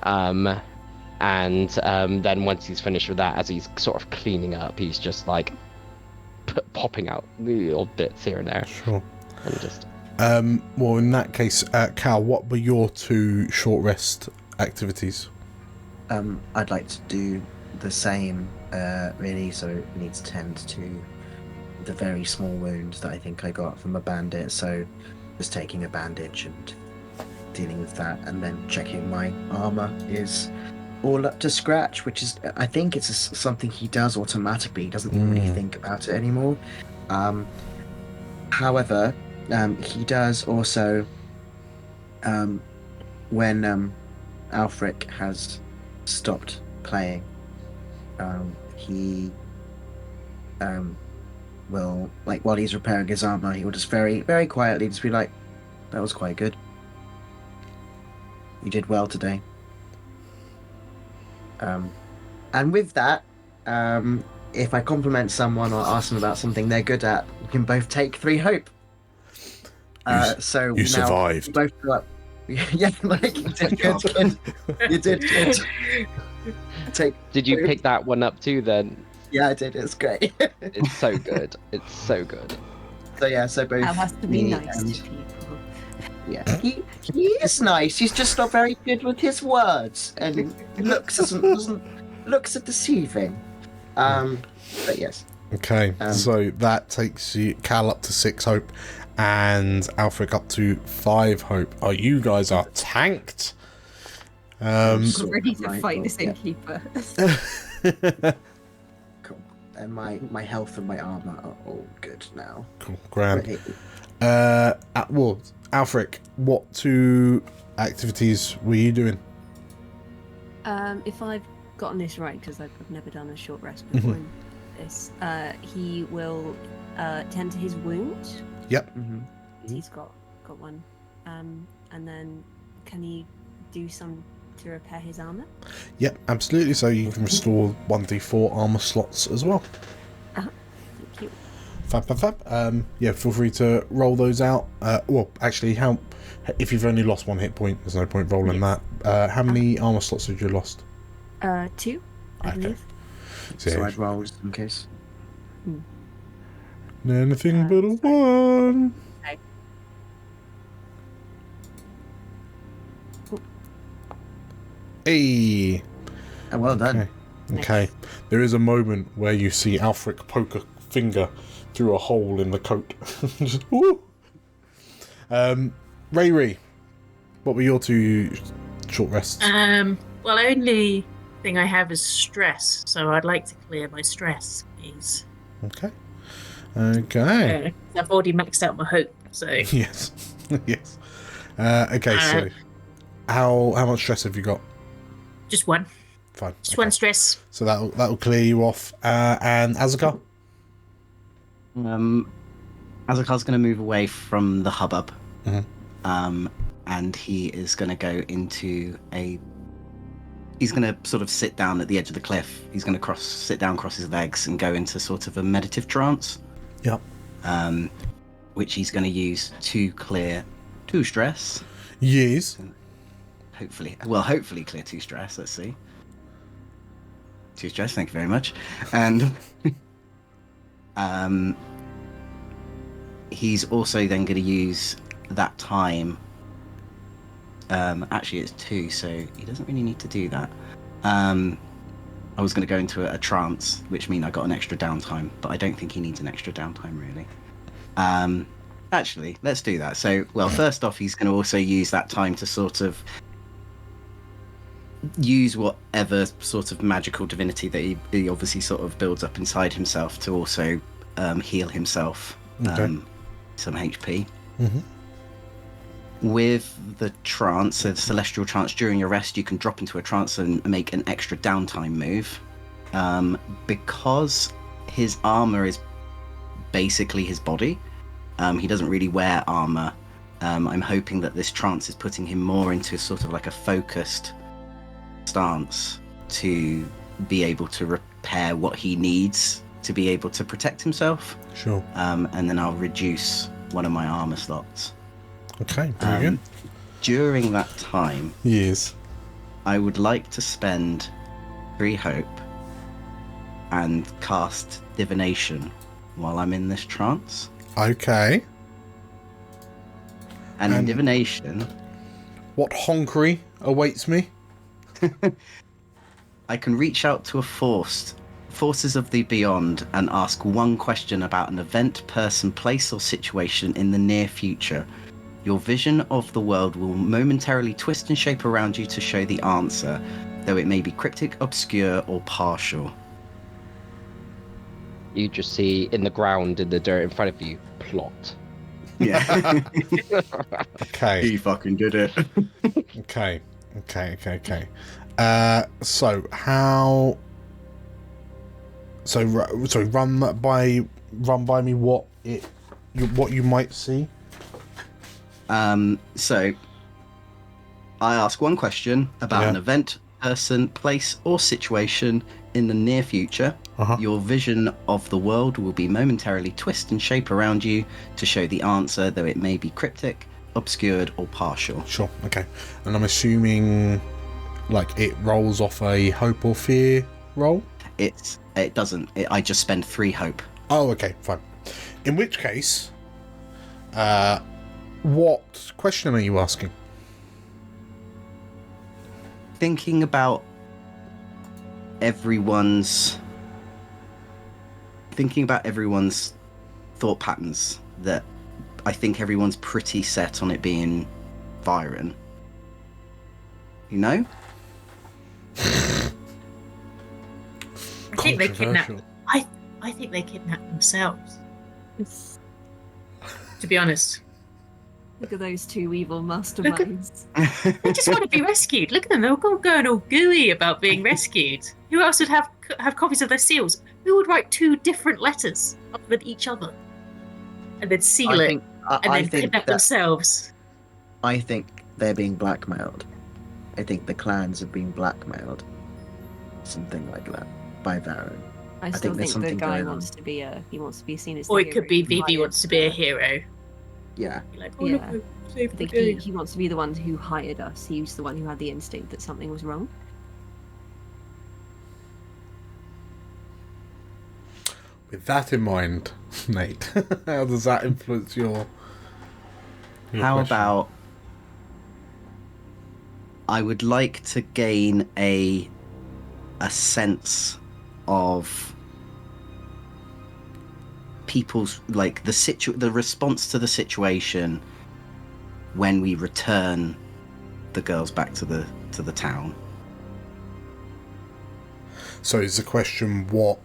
And then once he's finished with that, as he's sort of cleaning up, he's just like popping out little bits here and there. Sure. And just well, in that case, Cal, what were your 2 short rest activities? I'd like to do the same, really, so it needs to tend to the very small wound that I think I got from a bandit, so just taking a bandage and dealing with that, and then checking my armor is all up to scratch, which is, I think it's something he does automatically. He doesn't even really think about it anymore. However, he does also, when Alfric has stopped playing, he will, like, while he's repairing his armor, he will just very, very quietly just be like, "That was quite good. You did well today." And with that, if I compliment someone or ask them about something they're good at, we can both take 3 hope. So you now survived. we both go up. Yeah, like, you did good, kid. You did good. Did you pick that one up too then? Yeah, I did. It's great. It's so good. It's so good. So yeah, so both. That has to be me nice and- to people. Yeah, he is nice. He's just not very good with his words, and looks looks are deceiving. But yes. Okay, so that takes you, Cal, up to 6 hope, and Alfric up to 5 hope. Oh, you guys are tanked. I'm ready to fight this innkeeper. Cool. And my health and my armor are all good now. Cool, grand. Well, Alfric, what 2 activities were you doing? If I've gotten this right, because I've never done a short rest before in this, he will tend to his wound. Yep. He's got one. And then can he do some to repair his armor? Yep, absolutely. So you can restore 1d4 armor slots as well. Thank you. Fab. Yeah, feel free to roll those out. Well, actually, if you've only lost 1 hit point, there's no point rolling that. How many armor slots have you lost? 2, I believe. So I'd roll just in case. Anything but a 1. Okay. Hey. Oh, well done. Okay. There is a moment where you see Alfric poke a finger through a hole in the coat. Just, woo! Ray, what were your 2 short rests? Well, only thing I have is stress, so I'd like to clear my stress, please. Okay. I've already maxed out my hope, so. Yes. Yes. Okay, so how much stress have you got? Just 1. Fine. Just 1 stress. So that'll clear you off. And Azakar? Azakar's going to move away from the hubbub. Mm-hmm. And he is going to go into he's going to sort of sit down at the edge of the cliff. He's going to sit down, cross his legs, and go into sort of a meditative trance. Yep. Which he's going to use to clear 2 stress. Yes. Hopefully clear 2 stress. Let's see. 2 stress. Thank you very much. And he's also then going to use that time. Actually, it's 2, so he doesn't really need to do that. I was going to go into a trance, which means I got an extra downtime, but I don't think he needs an extra downtime, really. Actually, let's do that. So, well, first off, he's going to also use that time to sort of use whatever sort of magical divinity that he obviously sort of builds up inside himself to also heal himself some HP. Mm-hmm. With the trance, so the celestial trance, during your rest, you can drop into a trance and make an extra downtime move. Because his armor is basically his body, he doesn't really wear armor. I'm hoping that this trance is putting him more into sort of like a focused stance to be able to repair what he needs to be able to protect himself. Sure. And then I'll reduce one of my armor slots. Okay, very good. During that time, yes, I would like to spend 3 hope and cast divination while I'm in this trance. Okay. And in divination, what honkery awaits me? I can reach out to forces of the beyond and ask 1 question about an event, person, place, or situation in the near future. Your vision of the world will momentarily twist and shape around you to show the answer, though it may be cryptic, obscure, or partial. You just see in the ground, in the dirt in front of you, plot. Yeah. Okay. He fucking did it. Okay. So how? So run by me what you might see. So I ask one question about an event, person, place, or situation in the near future. Your vision of the world will be momentarily twist and shape around you to show the answer, though it may be cryptic, obscured, or partial. Sure. Okay. And I'm assuming, like, it rolls off a hope or fear roll. It doesn't. I just spend 3 hope. Oh, okay, fine. In which case, what question are you asking? Thinking about everyone's thought patterns, that I think everyone's pretty set on it being Byron. You know? I think they kidnapped. I think they kidnapped themselves. To be honest. Look at those 2 evil masterminds. They just want to be rescued. Look at them. They're all going all gooey about being rescued. Who else would have copies of their seals? Who would write 2 different letters with each other and then seal it and then kidnap themselves? I think they're being blackmailed. I think the clans have been blackmailed. Something like that by Varun. I still think the guy wants to be seen as. Or it could be Vivi wants to be a hero. Yeah. Like, yeah. I think he wants to be the one who hired us. He's the one who had the instinct that something was wrong. With that in mind, Nate, how does that influence your How question? about I would like to gain a sense of people's, like, the response to the situation when we return the girls back to the town. So is the question, what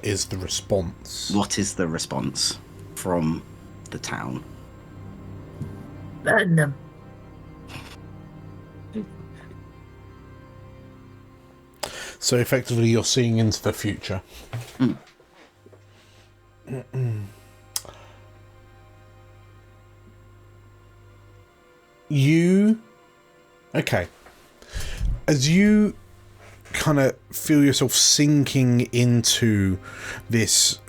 is the response? What is the response from the town? Burn them. So effectively you're seeing into the future. Okay, as you kind of feel yourself sinking into this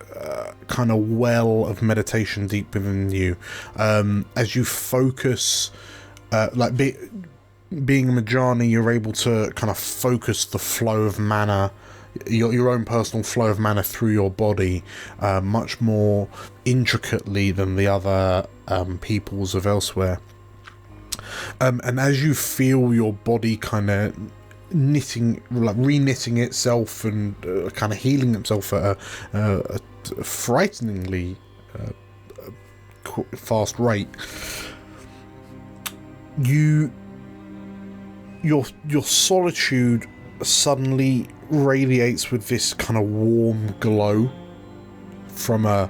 kind of well of meditation deep within you, as you focus, being a Majani, you're able to kind of focus the flow of mana, your own personal flow of mana through your body much more intricately than the other peoples of elsewhere. And as you feel your body kind of re-knitting itself and kind of healing itself at a frighteningly fast rate, your solitude suddenly radiates with this kind of warm glow from a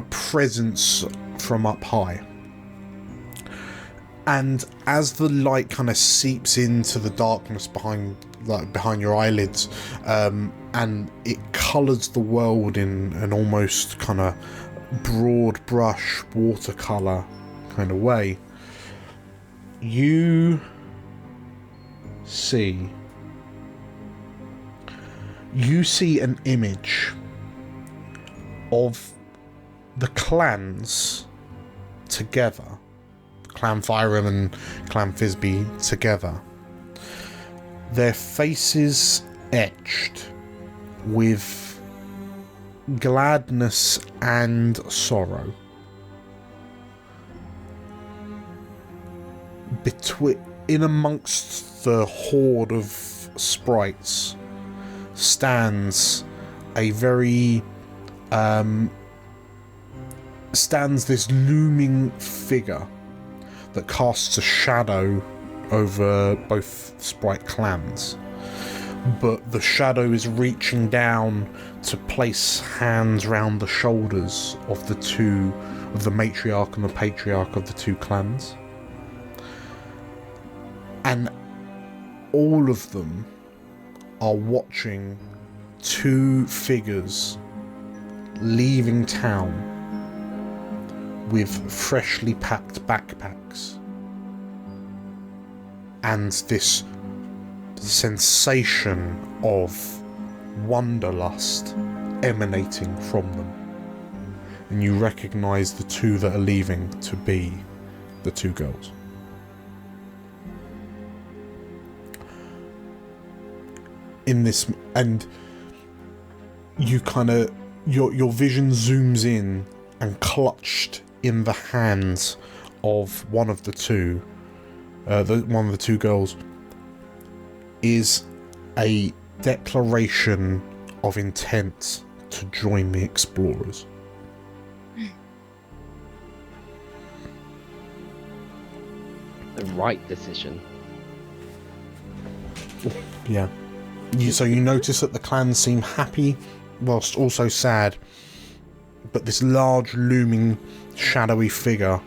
presence from up high. And as the light kind of seeps into the darkness behind your eyelids, and it colours the world in an almost kind of broad brush watercolour kind of way, you see an image of the clans together, Clan Fyram and Clan Thisbe together, their faces etched with gladness and sorrow. In amongst the horde of sprites stands a very stands this looming figure that casts a shadow over both sprite clans, but the shadow is reaching down to place hands round the shoulders of the matriarch and the patriarch of the two clans, and all of them are watching two figures leaving town with freshly packed backpacks and this sensation of wanderlust emanating from them, and you recognise the two that are leaving to be the two girls. In this, and you kind of, your vision zooms in, and clutched in the hands of one of the two, one of the two girls, is a declaration of intent to join the explorers. The right decision. Yeah. So you notice that the clans seem happy, whilst also sad, but this large, looming, shadowy figure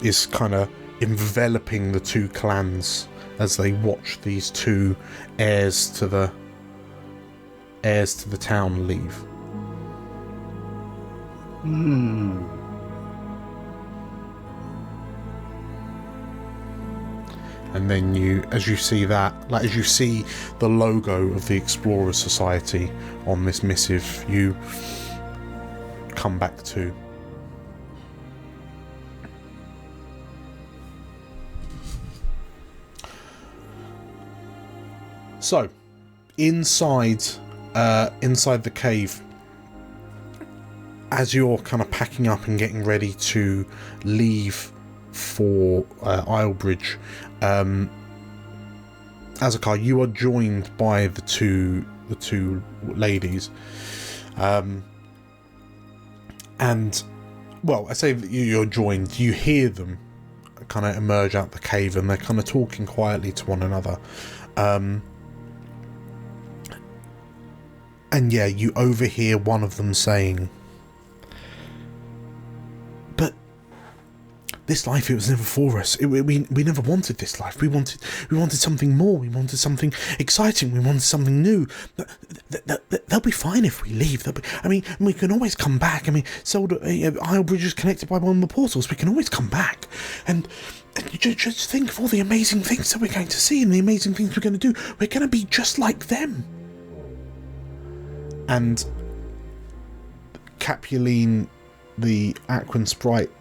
is kind of enveloping the two clans as they watch these two heirs to the town leave. And then as you see the logo of the Explorers Society on this missive, you come back to. So, inside the cave, as you're kind of packing up and getting ready to leave for Islebridge, Azakar, you are joined by the two ladies, and well, I say that you're joined. You hear them kind of emerge out the cave, and they're kind of talking quietly to one another. And yeah, you overhear one of them saying, "But this life, it was never for us. We never wanted this life. We wanted something more. We wanted something exciting. We wanted something new. They'll be fine if we leave. We can always come back. Islebridge is connected by one of the portals. We can always come back. And just think of all the amazing things that we're going to see and the amazing things we're going to do. We're going to be just like them." And Capuline, the Aquan sprite,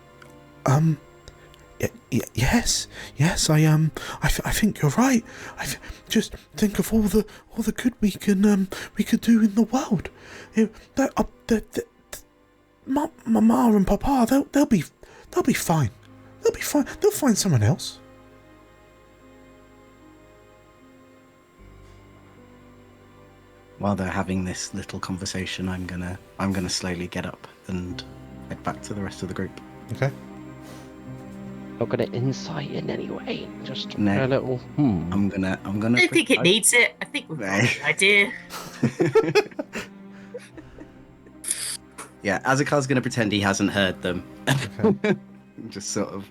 yes, I think you're right. Just think of all the good we could do in the world. Mama and Papa, they'll be fine. They'll be fine. They'll find someone else. While they're having this little conversation, I'm gonna slowly get up and head back to the rest of the group. Okay. Not gonna insight in any way. Just No. a little. I'm gonna. I don't think it needs it. I think we've got an idea. Yeah, Azakar's gonna pretend he hasn't heard them. Okay. Just sort of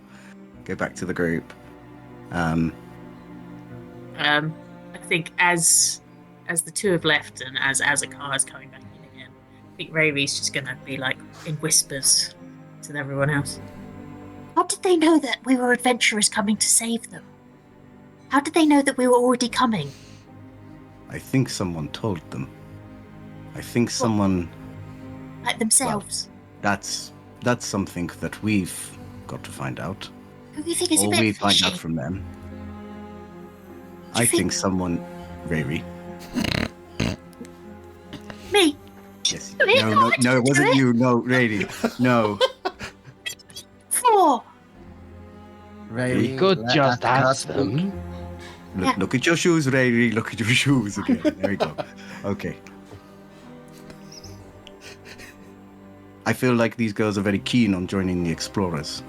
go back to the group. I think as the two have left and as Azakar is coming back in again, I think Rayleigh's just going to be like in whispers to everyone else. How did they know that we were adventurers coming to save them? How did they know that we were already coming? I think someone told them. I think someone... Like themselves? Well, that's something that we've got to find out. Who do you think is or a bit we find fishy? out from them. I think someone... Riri. Me? Yes. Me? No, it wasn't you. No, Riri. No. Four. We could just ask them. Look at your shoes, Riri. Look at your shoes again. There we go. Okay. I feel like these girls are very keen on joining the explorers.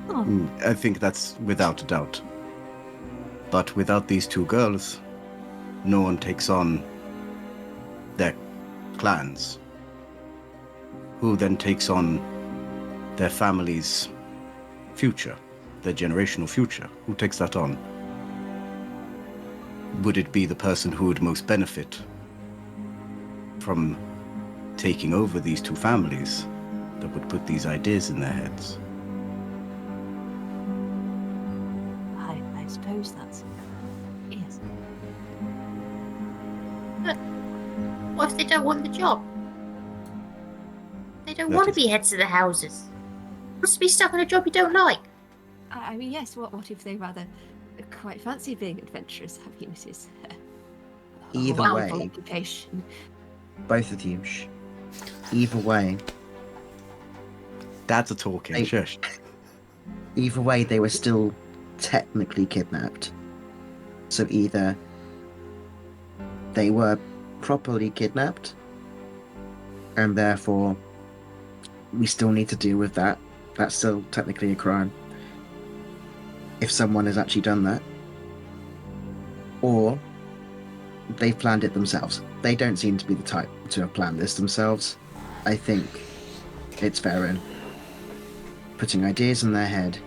Oh. I think that's without a doubt. But without these two girls, no one takes on their clans, who then takes on their family's future, their generational future. Who takes that on? Would it be the person who would most benefit from taking over these two families that would put these ideas in their heads? I suppose that's... Yes. But what if they don't want the job? They don't That want to is- be heads of the houses. Wants to be stuck in a job you don't like. I mean, yes, what if they rather quite fancy being adventurous? I mean, it is a Either wonderful way. occupation. Both of you. Either way, Dads are talking. Hey. Shush. either way, they were still technically kidnapped. So either they were properly kidnapped, and therefore we still need to deal with that. That's still technically a crime. If someone has actually done that. Or they've planned it themselves. They don't seem to be the type to have planned this themselves. I think it's Varen putting ideas in their head,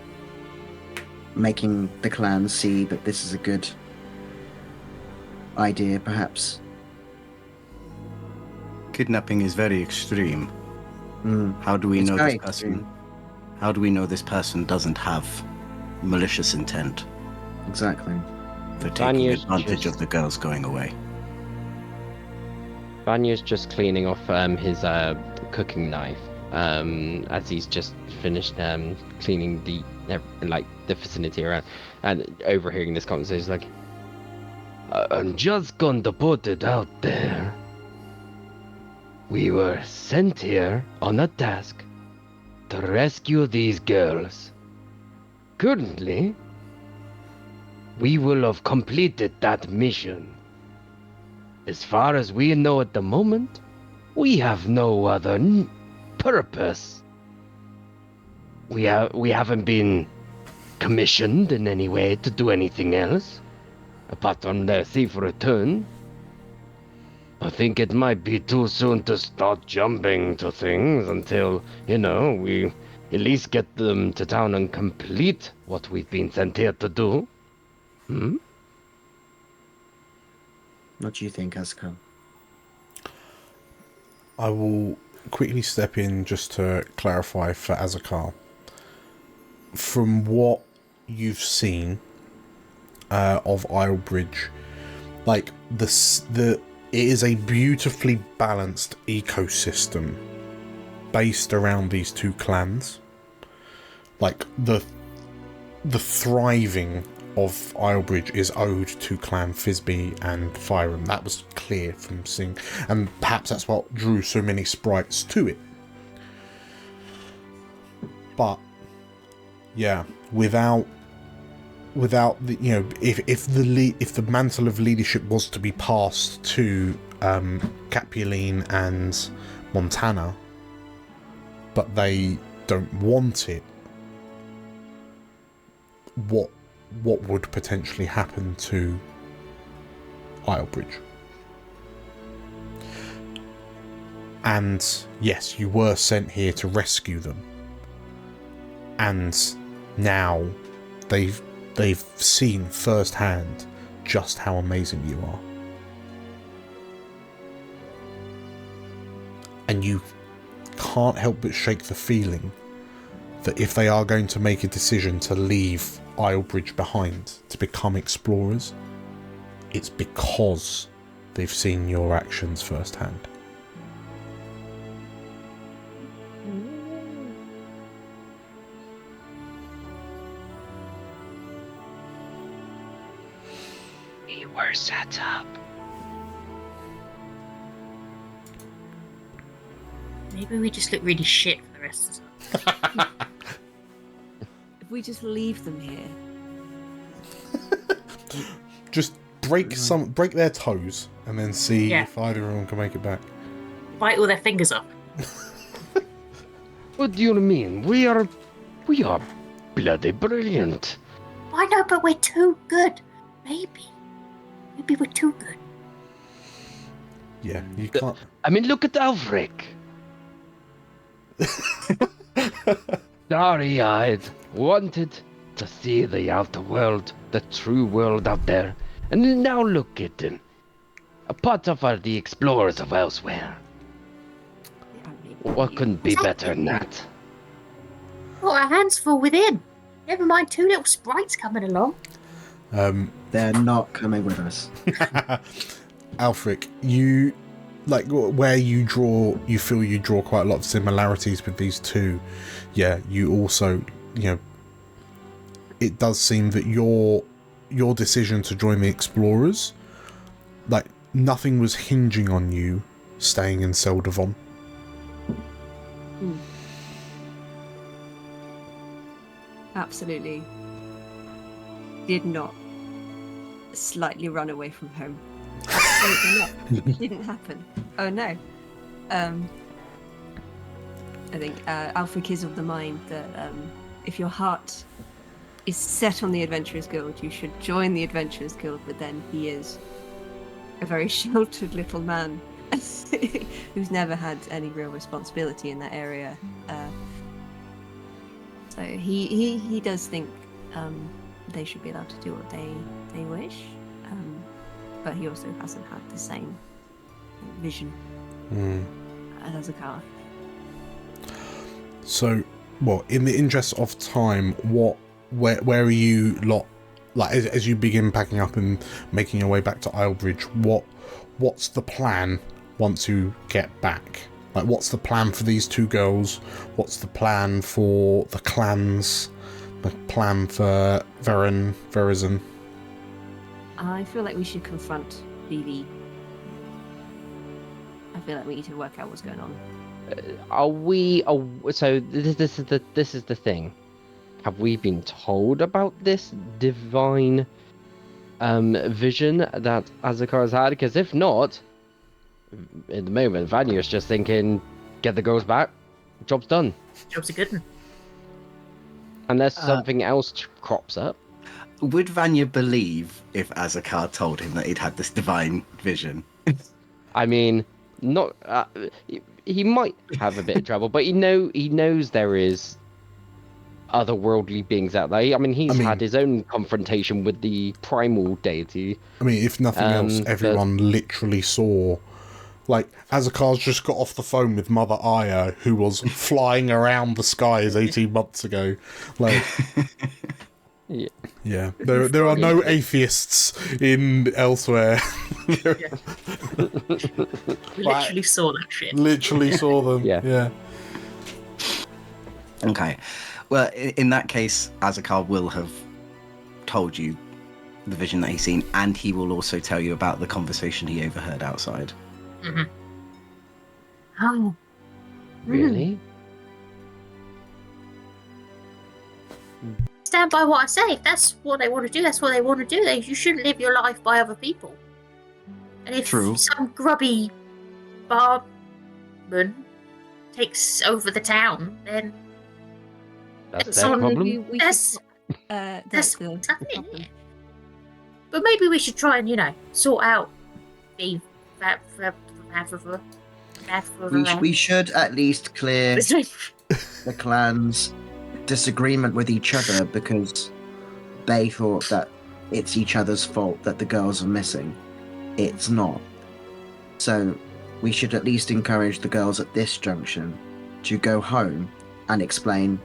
making the clan see that this is a good idea, perhaps. Kidnapping is very extreme. Mm. How do we It's know very this person? extreme. How do we know this person doesn't have malicious intent Exactly. for taking Vanya's advantage just- of the girls going away? Vanya's just cleaning off his cooking knife as he's just finished cleaning the vicinity around, and overhearing this conversation, like, I'm just going to put it out there. We were sent here on a task to rescue these girls. Currently, we will have completed that mission. As far as we know at the moment, we have no other purpose. We haven't been commissioned in any way to do anything else, apart from their safe return. I think it might be too soon to start jumping to things until, we at least get them to town and complete what we've been sent here to do. Hmm? What do you think, Asuka? I will quickly step in just to clarify for Azakar. From what you've seen of Islebridge, like it is a beautifully balanced ecosystem based around these two clans. Like the thriving of Islebridge is owed to Clan Thisbe and Fyram. That was clear from seeing, and perhaps that's what drew so many sprites to it. But yeah, without the, if the mantle of leadership was to be passed to Capuline and Montana, but they don't want it, what would potentially happen to Islebridge? And yes, you were sent here to rescue them, and now they've seen firsthand just how amazing you are, and you can't help but shake the feeling that if they are going to make a decision to leave Islebridge behind to become explorers, it's because they've seen your actions firsthand. We were set up. Maybe we just look really shit for the rest of the time. If we just leave them here. Just break their toes and then see Yeah. if either of them can make it back. Bite all their fingers off. What do you mean? We are bloody brilliant. I know, but we're too good. Maybe we're too good. Yeah, you can't. I mean, look at Alfric. Starry-eyed, wanted to see the outer world, the true world out there. And now look at him. A part of the explorers of elsewhere. What couldn't be better than that? Got our hands full with him. Never mind 2 little sprites coming along. They're not coming with us. Alfric, you like where you feel you draw quite a lot of similarities with these two. Yeah, you also, it does seem that your decision to join the explorers, like nothing was hinging on you staying in Seldavon. Absolutely did not slightly run away from home. Absolutely not. Didn't happen. Oh no. I think Alfric is of the mind that if your heart is set on the Adventurers Guild, you should join the Adventurers Guild, but then he is a very sheltered little man who's never had any real responsibility in that area. So he does think they should be allowed to do what they wish, but he also hasn't had the same vision as a car. So, well, in the interest of time, where are you lot? Like as you begin packing up and making your way back to Islebridge, what's the plan once you get back? Like, what's the plan for these two girls? What's the plan for the clans? The plan for Verizon? I feel like we should confront BB. I feel like we need to work out what's going on. So this is the thing. Have we been told about this divine vision that Azakar has had? Because if not, at the moment, Vanya's just thinking, get the girls back, job's done. Job's a good one. Unless something else crops up. Would Vanya believe if Azakar told him that he'd had this divine vision? I mean, not. He might have a bit of trouble, but he knows there is otherworldly beings out there. I mean, he's had his own confrontation with the primal deity. I mean, if nothing else, everyone literally saw. Like, Azakar's just got off the phone with Mother Aya, who was flying around the skies 18 months ago. Like, yeah. There are no atheists in elsewhere. We literally saw that shit. Literally saw them. Yeah. Okay. Well, in that case, Azakar will have told you the vision that he's seen, and he will also tell you about the conversation he overheard outside. Mm-hmm. Oh. Really? Stand by what I say. If that's what they want to do, that's what they want to do. You shouldn't live your life by other people. And if some grubby barman takes over the town, then that's their problem. That's what's happening. But maybe we should try and, sort out the we should at least clear the clan's disagreement with each other, because they thought that it's each other's fault that the girls are missing. It's not. So we should at least encourage the girls at this junction to go home and explain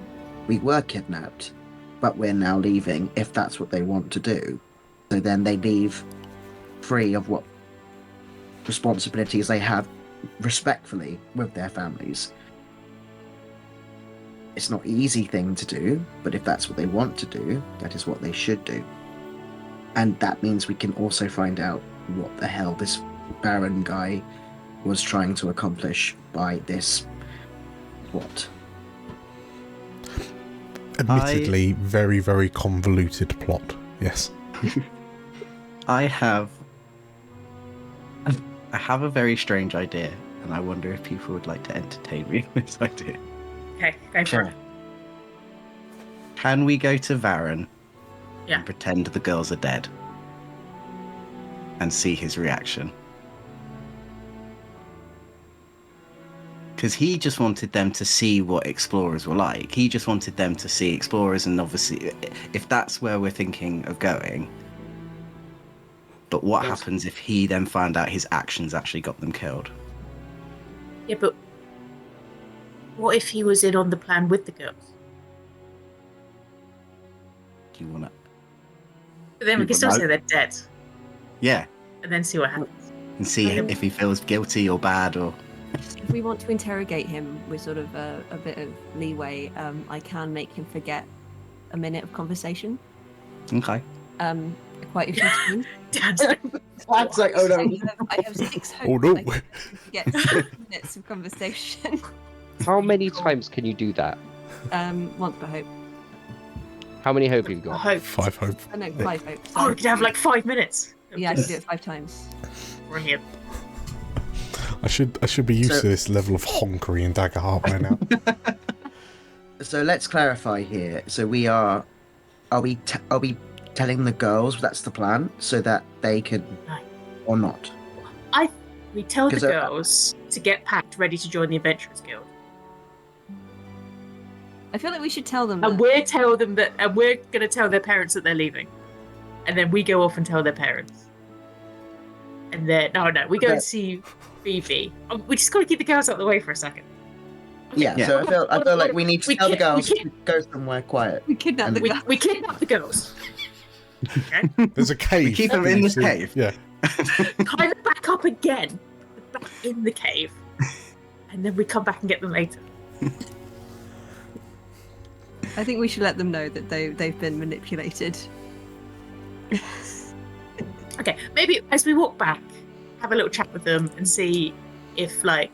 we were kidnapped, but we're now leaving, if that's what they want to do. So then they leave free of what responsibilities they have respectfully with their families. It's not an easy thing to do, but if that's what they want to do, that is what they should do. And that means we can also find out what the hell this Baron guy was trying to accomplish by this, admittedly, very, very convoluted plot. Yes. I have a very strange idea. and I wonder if people would like to entertain me with this idea. Okay, go for it. Can we go to Varen Yeah. and pretend the girls are dead? And see his reaction? Because he just wanted them to see what explorers were like. He just wanted them to see explorers, and obviously, if that's where we're thinking of going. But what happens if he then found out his actions actually got them killed? Yeah, but what if he was in on the plan with the girls? Do you want to? But then we can still say they're dead. Yeah. And then see what happens. And see if he feels guilty or bad or... If we want to interrogate him with sort of a bit of leeway, I can make him forget a minute of conversation. Okay. Quite a few times. Dad's like, oh no. I have 6 hopes. Oh no. I can forget 6 minutes of conversation. How many times can you do that? Once per hope. How many hope you've got? 5 hope. I know, 5 hopes. Oh, we could have like 5 minutes. Yeah, I can do it 5 times. Brilliant. I should be used to this level of honkery in Daggerheart by now. So let's clarify here. So are we telling the girls that's the plan so that they can, or not? We tell the 'Cause, girls to get packed, ready to join the Adventurers Guild. I feel like we should tell them. And we're going to tell their parents that they're leaving, and then we go off and tell their parents. And then we go and see Vivi. We just got to keep the girls out of the way for a second. Yeah. So I feel like we need to tell the girls to go somewhere quiet. We kidnap the girls. We kidnap the girls. Okay. There's a cave. We keep them in this cave. Yeah. Kind of back up again, back in the cave, and then we come back and get them later. I think we should let them know that they've been manipulated. Okay, maybe as we walk back, have a little chat with them and see if, like,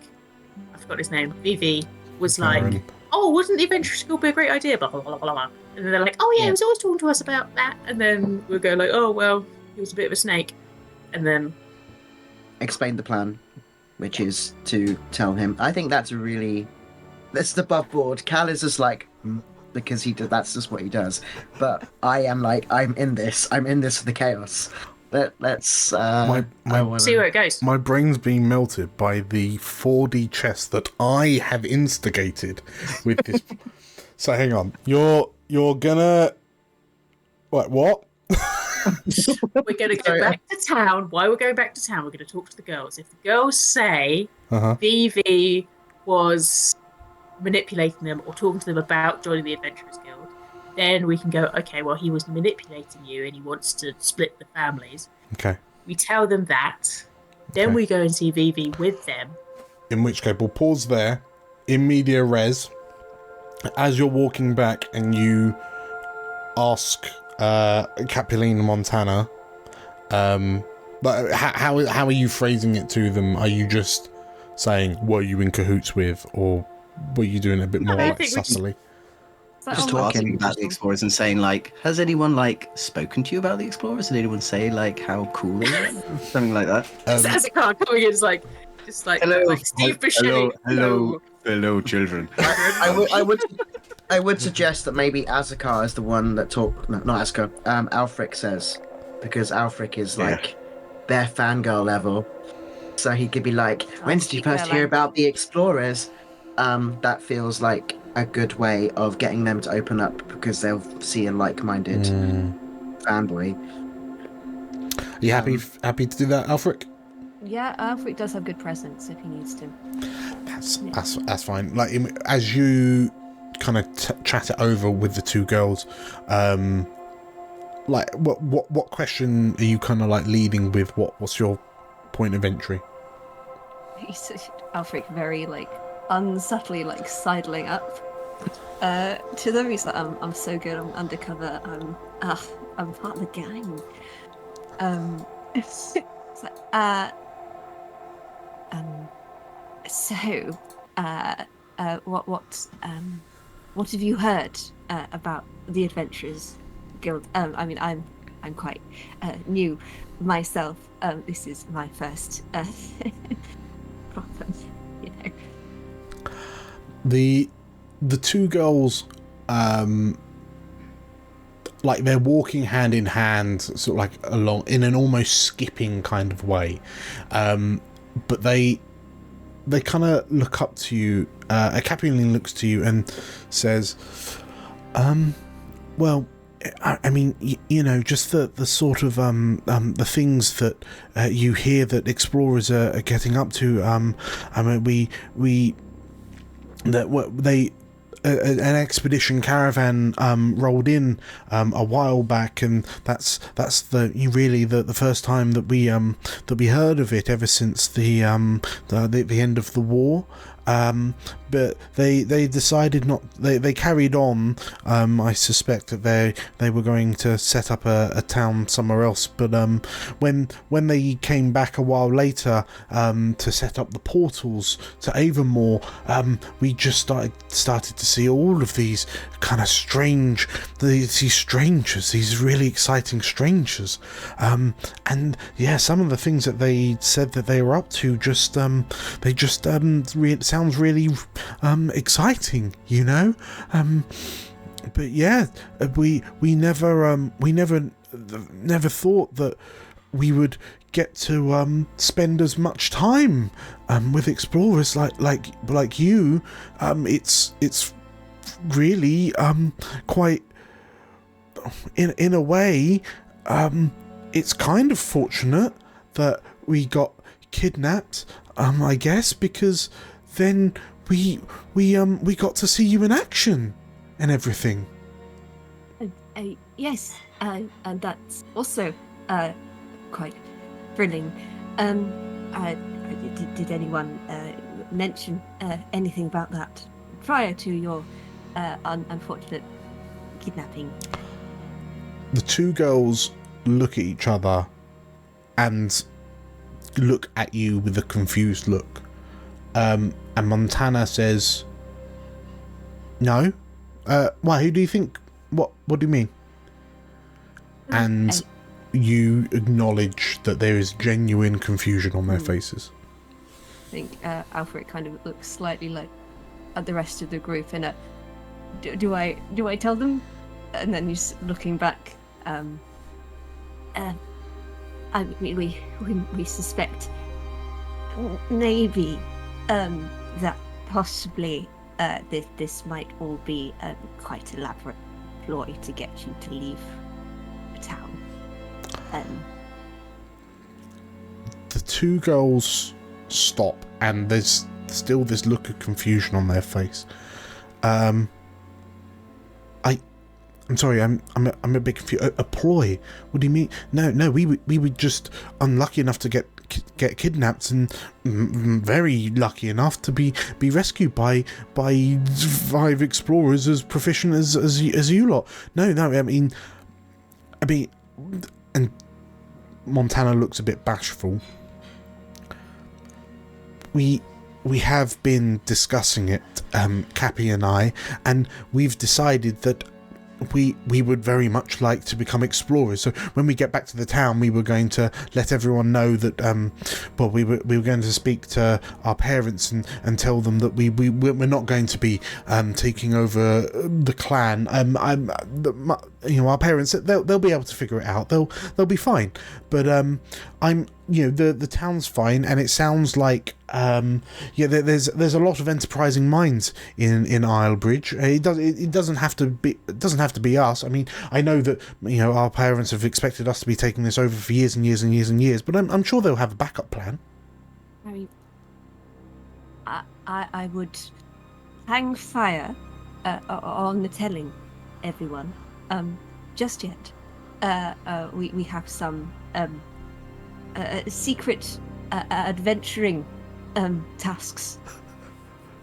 I forgot his name, Vivi, was Karen. like, oh, wouldn't the Adventure School be a great idea? Blah, blah, blah, blah, blah. And then they're like, oh yeah, he was always talking to us about that. And then we'll go like, oh, well, he was a bit of a snake. And then... Explain the plan, which is to tell him. I think that's above board. Cal is just like, because that's just what he does. But I am like, I'm in this for the chaos. Let's see where it goes. My brain's being melted by the 4D chess that I have instigated with this. So hang on, you're gonna what? We're going to go back to town. While we're going back to town, we're going to talk to the girls. If the girls say Vivi was manipulating them or talking to them about joining the Adventurers Guild, then we can go, okay, well, he was manipulating you and he wants to split the families. Okay. We tell them that. Then we go and see Vivi with them. In which case, we'll pause there. In media res, as you're walking back and you ask Capulina Montana, but how are you phrasing it to them? Are you just saying, were you in cahoots with, or were you doing a bit more like subtly? Just talking about the explorers and saying, like, has anyone, like, spoken to you about the explorers? Did anyone say, like, how cool they are? Something like that. As a car coming in, just like hello, like Steve Buscemi. Hello, children. I would suggest that maybe Azakar is the one that not Azakar. Alfric says, because Alfric is like their fangirl level, so he could be like, when did you first hear about the explorers? That feels like a good way of getting them to open up, because they'll see a like-minded fanboy. Are you happy to do that, Alfric? Yeah, Alfric does have good presence if he needs to. That's fine. Like, as you kind of chat it over with the two girls, like what question are you kind of like leading with? What's your point of entry? Alfric very like unsubtly like sidling up to them. He's like, I'm so good. I'm undercover. I'm part of the gang. It's like, so, what have you heard about the Adventurers Guild? I mean, I'm quite new myself. This is my first proper the two girls, like they're walking hand in hand, sort of like along in an almost skipping kind of way, but they kind of look up to you. Capuline looks to you and says, well, I mean, you know, just the sort of the things that you hear that explorers are getting up to. I mean, an expedition caravan rolled in a while back, and that's really the first time that we heard of it ever since the end of the war. But they decided not. They carried on. I suspect that they were going to set up a town somewhere else. But when they came back a while later to set up the portals to Avonmore, we just started to see all of these kind of strange, these strangers, these really exciting strangers. And yeah, some of the things that they said that they were up to just sounds really exciting, you know. But yeah, we never thought that we would get to spend as much time with explorers like you. It's really quite, in a way, it's kind of fortunate that we got kidnapped, I guess, because then we got to see you in action and everything. Yes, and that's also quite thrilling. Did anyone mention anything about that prior to your unfortunate kidnapping? The two girls look at each other and look at you with a confused look. And Montana says, "No. Why? Who do you think? What do you mean?" And you acknowledge that there is genuine confusion on their faces. I think Alfred kind of looks slightly like at the rest of the group, and do I tell them? And then he's looking back. I mean, we suspect maybe that possibly this might all be a quite elaborate ploy to get you to leave the town. The two girls stop, and there's still this look of confusion on their face. I'm sorry, I'm a bit confused. A ploy? What do you mean? No, we were just unlucky enough to get kidnapped, and very lucky enough to be rescued by 5 explorers as proficient as you lot. No, I mean, and Montana looks a bit bashful. We have been discussing it, Cappy and I, and we've decided that we would very much like to become explorers. So when we get back to the town, we were going to let everyone know that we were going to speak to our parents and tell them that we're not going to be taking over the clan. Our parents, they'll be able to figure it out. They'll be fine. But the town's fine, and it sounds like there's a lot of enterprising minds in Islebridge. It doesn't have to be us. I mean, I know that our parents have expected us to be taking this over for years and years and years and years, but I'm sure they'll have a backup plan. I mean, I would hang fire on the telling everyone just yet. We have some secret adventuring tasks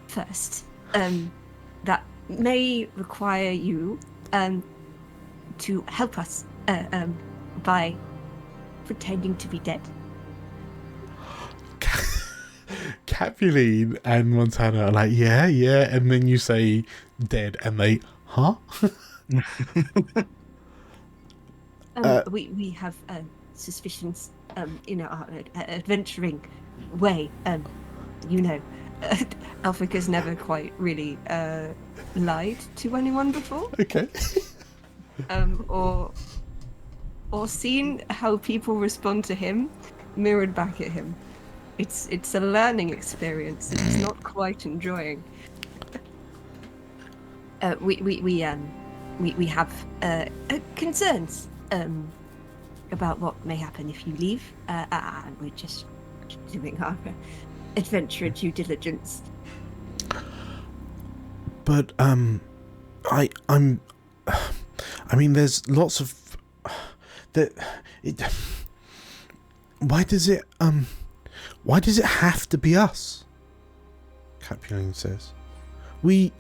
first that may require you to help us by pretending to be dead. Capuline and Montana are like, yeah, and then you say dead, and they, huh? We have suspicions in our adventuring way, Elphick has never quite really lied to anyone before. Okay. Or seen how people respond to him mirrored back at him. It's a learning experience. It's not quite enjoying. We have concerns about what may happen if you leave, and we're just doing our adventure due diligence. But I mean, there's lots of why does it have to be us? Capuline says. We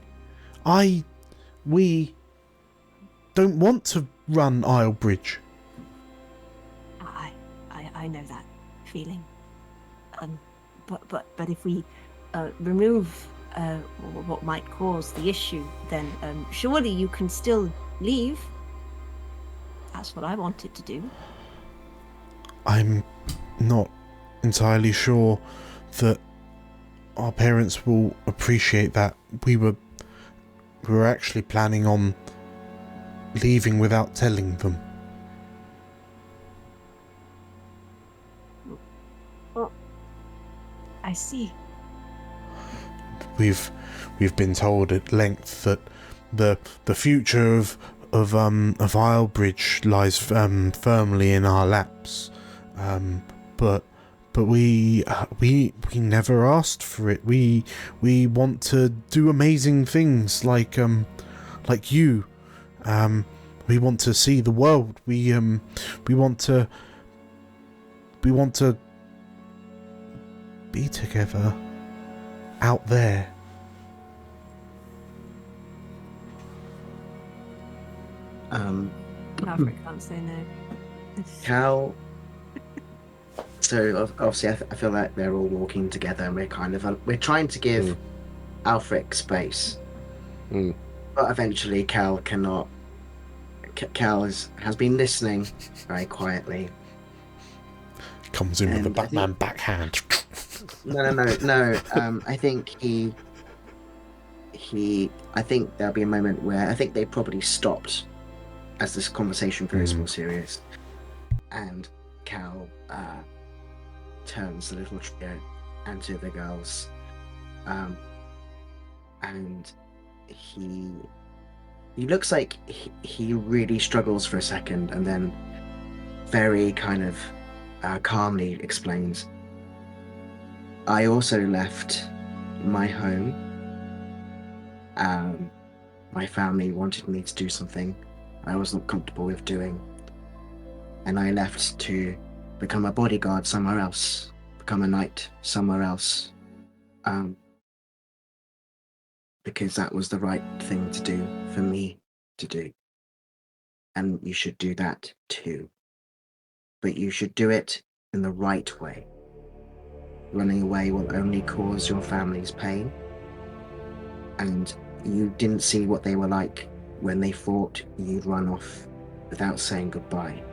don't want to run Islebridge. I know that feeling. But if we remove what might cause the issue, then surely you can still leave. That's what I wanted to do. I'm not entirely sure that our parents will appreciate that. We were actually planning on leaving without telling them. Well, I see. We've been told at length that the future of Islebridge lies firmly in our laps, but we never asked for it. We want to do amazing things like you. We want to see the world. We want to be together out there. Alfred can't say no. Cal. So obviously, I feel like they're all walking together, and we're trying to give Alfric space, but eventually Cal cannot. Cal has been listening very quietly. Comes in with a Batman backhand. No. I think I think there'll be a moment where I think they probably stopped as this conversation grows more serious, and Cal turns the little trio and to the girls, and he looks like he really struggles for a second, and then very kind of calmly explains, I also left my home. My family wanted me to do something I wasn't comfortable with doing, and I left to become a bodyguard somewhere else, become a knight somewhere else, because that was the right thing to do for me to do. And you should do that too. But you should do it in the right way. Running away will only cause your families pain. And you didn't see what they were like when they thought you'd run off without saying goodbye.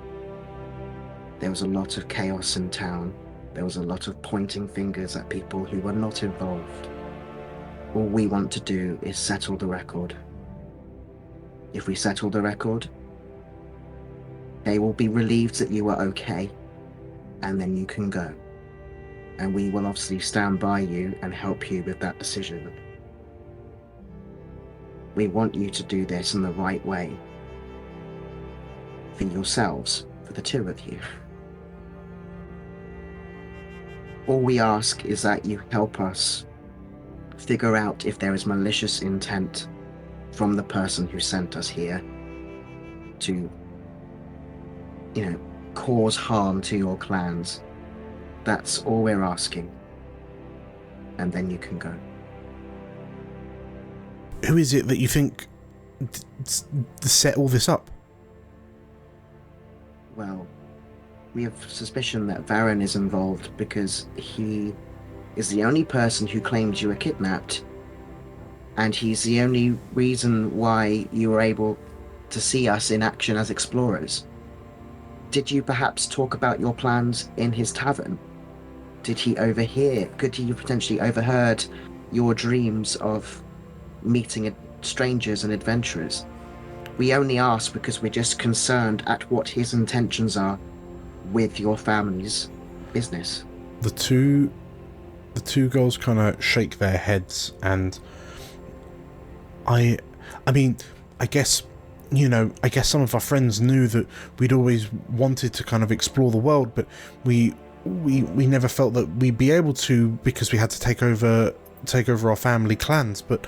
There was a lot of chaos in town. There was a lot of pointing fingers at people who were not involved. All we want to do is settle the record. If we settle the record, they will be relieved that you were okay, and then you can go. And we will obviously stand by you and help you with that decision. We want you to do this in the right way. For yourselves, for the two of you. All we ask is that you help us figure out if there is malicious intent from the person who sent us here to, cause harm to your clans. That's all we're asking. And then you can go. Who is it that you think set all this up? Well, we have suspicion that Varen is involved because he is the only person who claimed you were kidnapped, and he's the only reason why you were able to see us in action as explorers. Did you perhaps talk about your plans in his tavern? Did he overhear? Could he have potentially overheard your dreams of meeting strangers and adventurers. We only ask because we're just concerned at what his intentions are with your family's business. The two girls kind of shake their heads, and I mean, I guess some of our friends knew that we'd always wanted to kind of explore the world, but we never felt that we'd be able to because we had to take over our family clans. But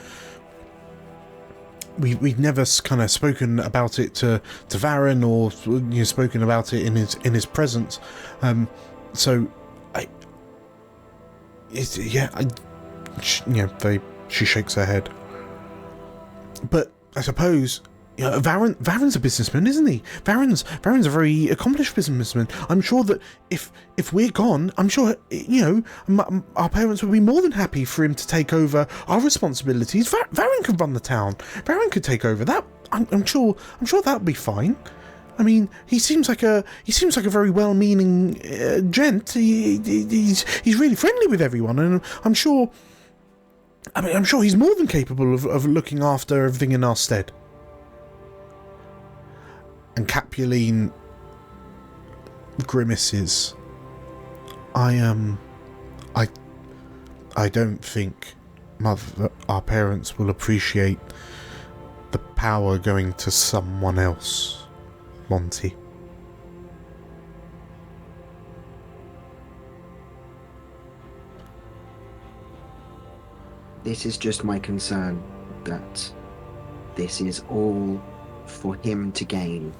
we'd never kind of spoken about it to Varen, or spoken about it in his presence. She shakes her head. But I suppose Varen's a businessman, isn't he? Varen's a very accomplished businessman. I'm sure that if we're gone, I'm sure our parents would be more than happy for him to take over our responsibilities. Varen could run the town. Varen could take over that. I'm sure that'll be fine. I mean, he seems like a very well-meaning gent. He's really friendly with everyone, and I'm sure he's more than capable of looking after everything in our stead. And Capuline grimaces. I don't think our parents will appreciate the power going to someone else, Monty. This is just my concern, that this is all for him to gain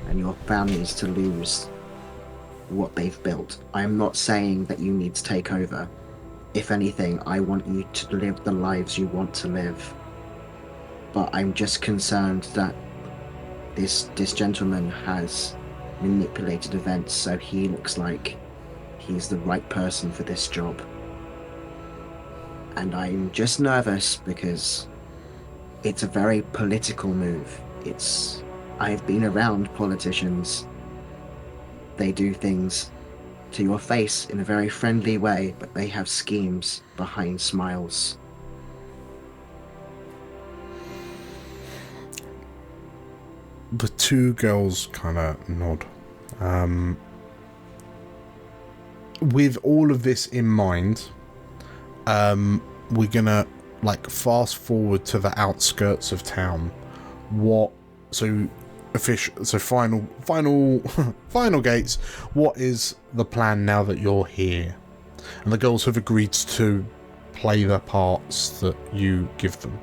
and your families to lose what they've built. I'm not saying that you need to take over. If anything, I want you to live the lives you want to live. But I'm just concerned that this gentleman has manipulated events so he looks like he's the right person for this job. And I'm just nervous because it's a very political move. I've been around politicians. They do things to your face in a very friendly way, but they have schemes behind smiles. The two girls kind of nod. With all of this in mind, we're gonna fast forward to the outskirts of town. Final gates. What is the plan now that you're here? And the girls have agreed to play the parts that you give them.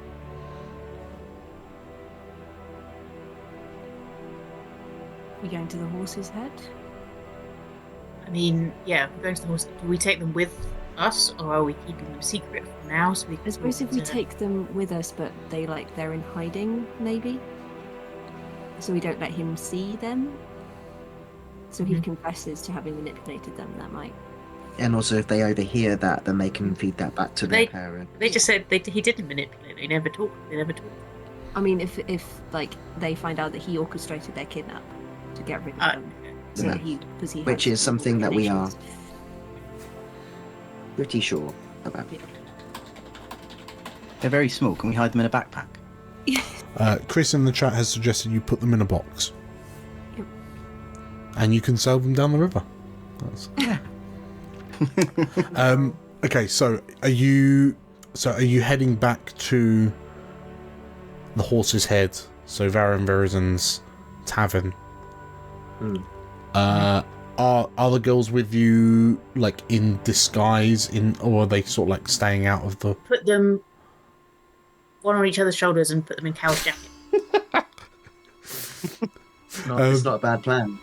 We going to the horse's head? I mean, yeah, we're going to the horse. Do we take them with us, or are we keeping them secret for now? So I suppose if we take them with us, but they're in hiding, maybe, so we don't let him see them. So he confesses to having manipulated them. That might. And also, if they overhear that, then they can feed that back to their parent. They just said he didn't manipulate. They never talked. I mean, if they find out that he orchestrated their kidnap to get rid of them, so that he which is something that we are pretty sure about. They're very small. Can we hide them in a backpack? Chris in the chat has suggested you put them in a box. Yep. And you can sell them down the river. Okay, so are you heading back to the Horse's Head, so Varen Verizen's tavern? Are the girls with you in disguise, or are they sort of staying out of the... Put them one on each other's shoulders and put them in Cal's jacket. It's not a bad plan.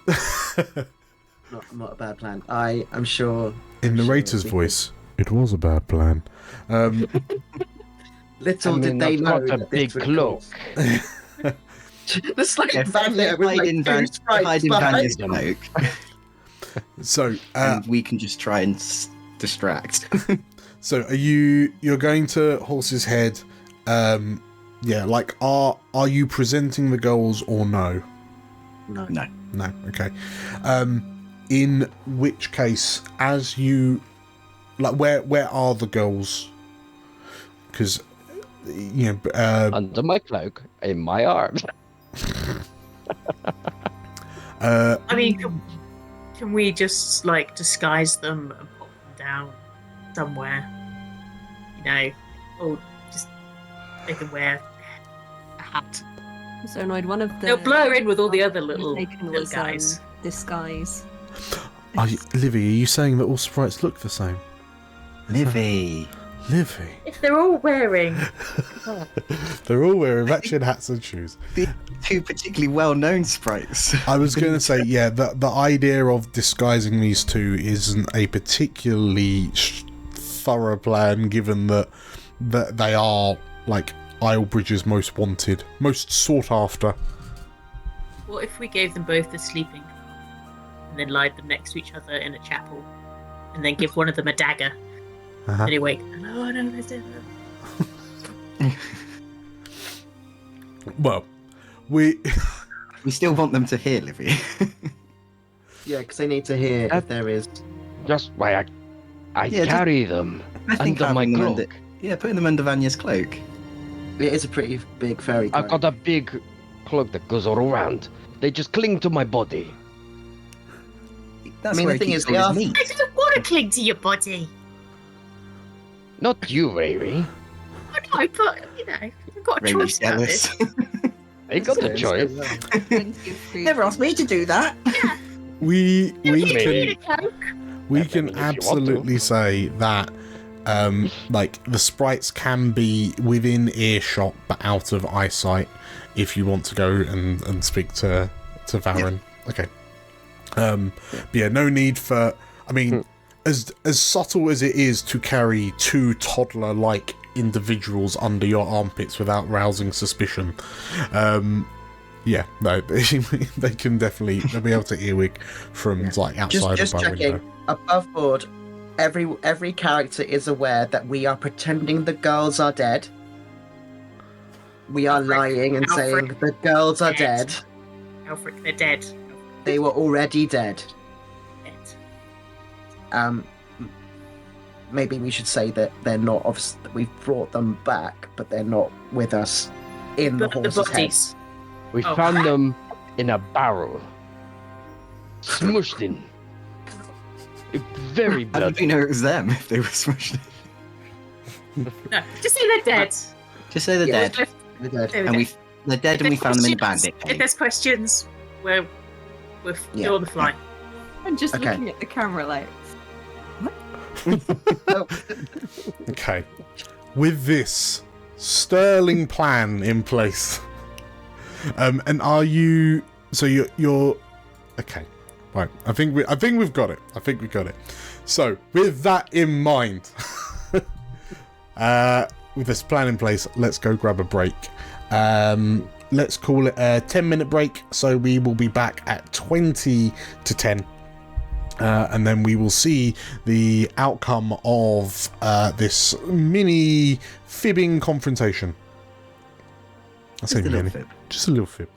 not a bad plan. I am sure... In narrator's voice, it was a bad plan. Little did they know not a big cloak. It's like hide in Vanya's cloak. So and we can just try and distract. So you're going to Horse's Head? Are you presenting the girls or no? No. Okay. In which case, as you where are the girls because under my cloak, in my arms. I mean, can we just like disguise them and pop them down somewhere? Or just they can wear a hat. So annoyed. One of the they'll blur in with all the other little was, guys. Disguise. Livy, are you saying that all sprites look the same? Livy. If they're all wearing They're all wearing matching hats and shoes. The two particularly well-known sprites. I was going to say, yeah, the idea of disguising these two isn't a particularly thorough plan, given that they are like Islebridge's most wanted, most sought after. What if we gave them both a sleeping car and then lied them next to each other in a chapel, and then give one of them a dagger? And he wake. Oh no, there's dinner. Well, we still want them to hear, Livy. Yeah, because they need to hear if there is. Just why I carry them under my cloak. Putting them under Vanya's cloak. It is a pretty big fairy cloak. I've got a big cloak that goes all around. They just cling to my body. That's the thing is, they are. I don't want to cling to your body. Not you, Ray. I know, but you've got a choice about this. I got the choice. Never asked me to do that. Yeah. We We can absolutely say that like the sprites can be within earshot but out of eyesight if you want to go and speak to Varen. Yeah. Okay. But yeah, no need for. I mean, as subtle as it is to carry two toddler-like individuals under your armpits without rousing suspicion. Yeah, no, they can definitely. They'll be able to earwig from like outside just of my checking. window. Above board, every character is aware that we are pretending the girls are dead. We are lying and saying the girls are dead. Alfred, they're dead. They were already dead. Maybe we should say that they're not. Obviously, we've brought them back, but they're not with us in the horse's head. We found them in a barrel, smushed in. Very bloody. How did we know it was them if they were smushed in? No, just say they're dead. Just say they're dead. They're dead. They're dead, and we found them in a bandit cave. If there's questions, we're still on the fly. I'm just looking at the camera like. Okay. With this sterling plan in place, and are you? So you're okay. Right. I think we've got it. So with that in mind, with this plan in place, let's go grab a break. Let's call it a 10-minute break. So we will be back at 20 to 10. And then we will see the outcome of this mini fibbing confrontation. I say mini, just a little fib.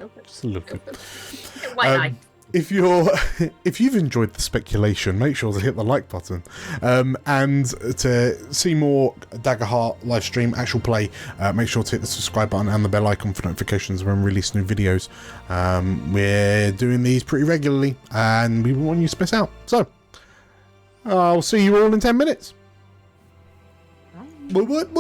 Why not? If you've enjoyed the speculation, make sure to hit the like button. And to see more Daggerheart live stream actual play, make sure to hit the subscribe button and the bell icon for notifications when we release new videos. We're doing these pretty regularly, and we want you to miss out. So I'll see you all in 10 minutes. What?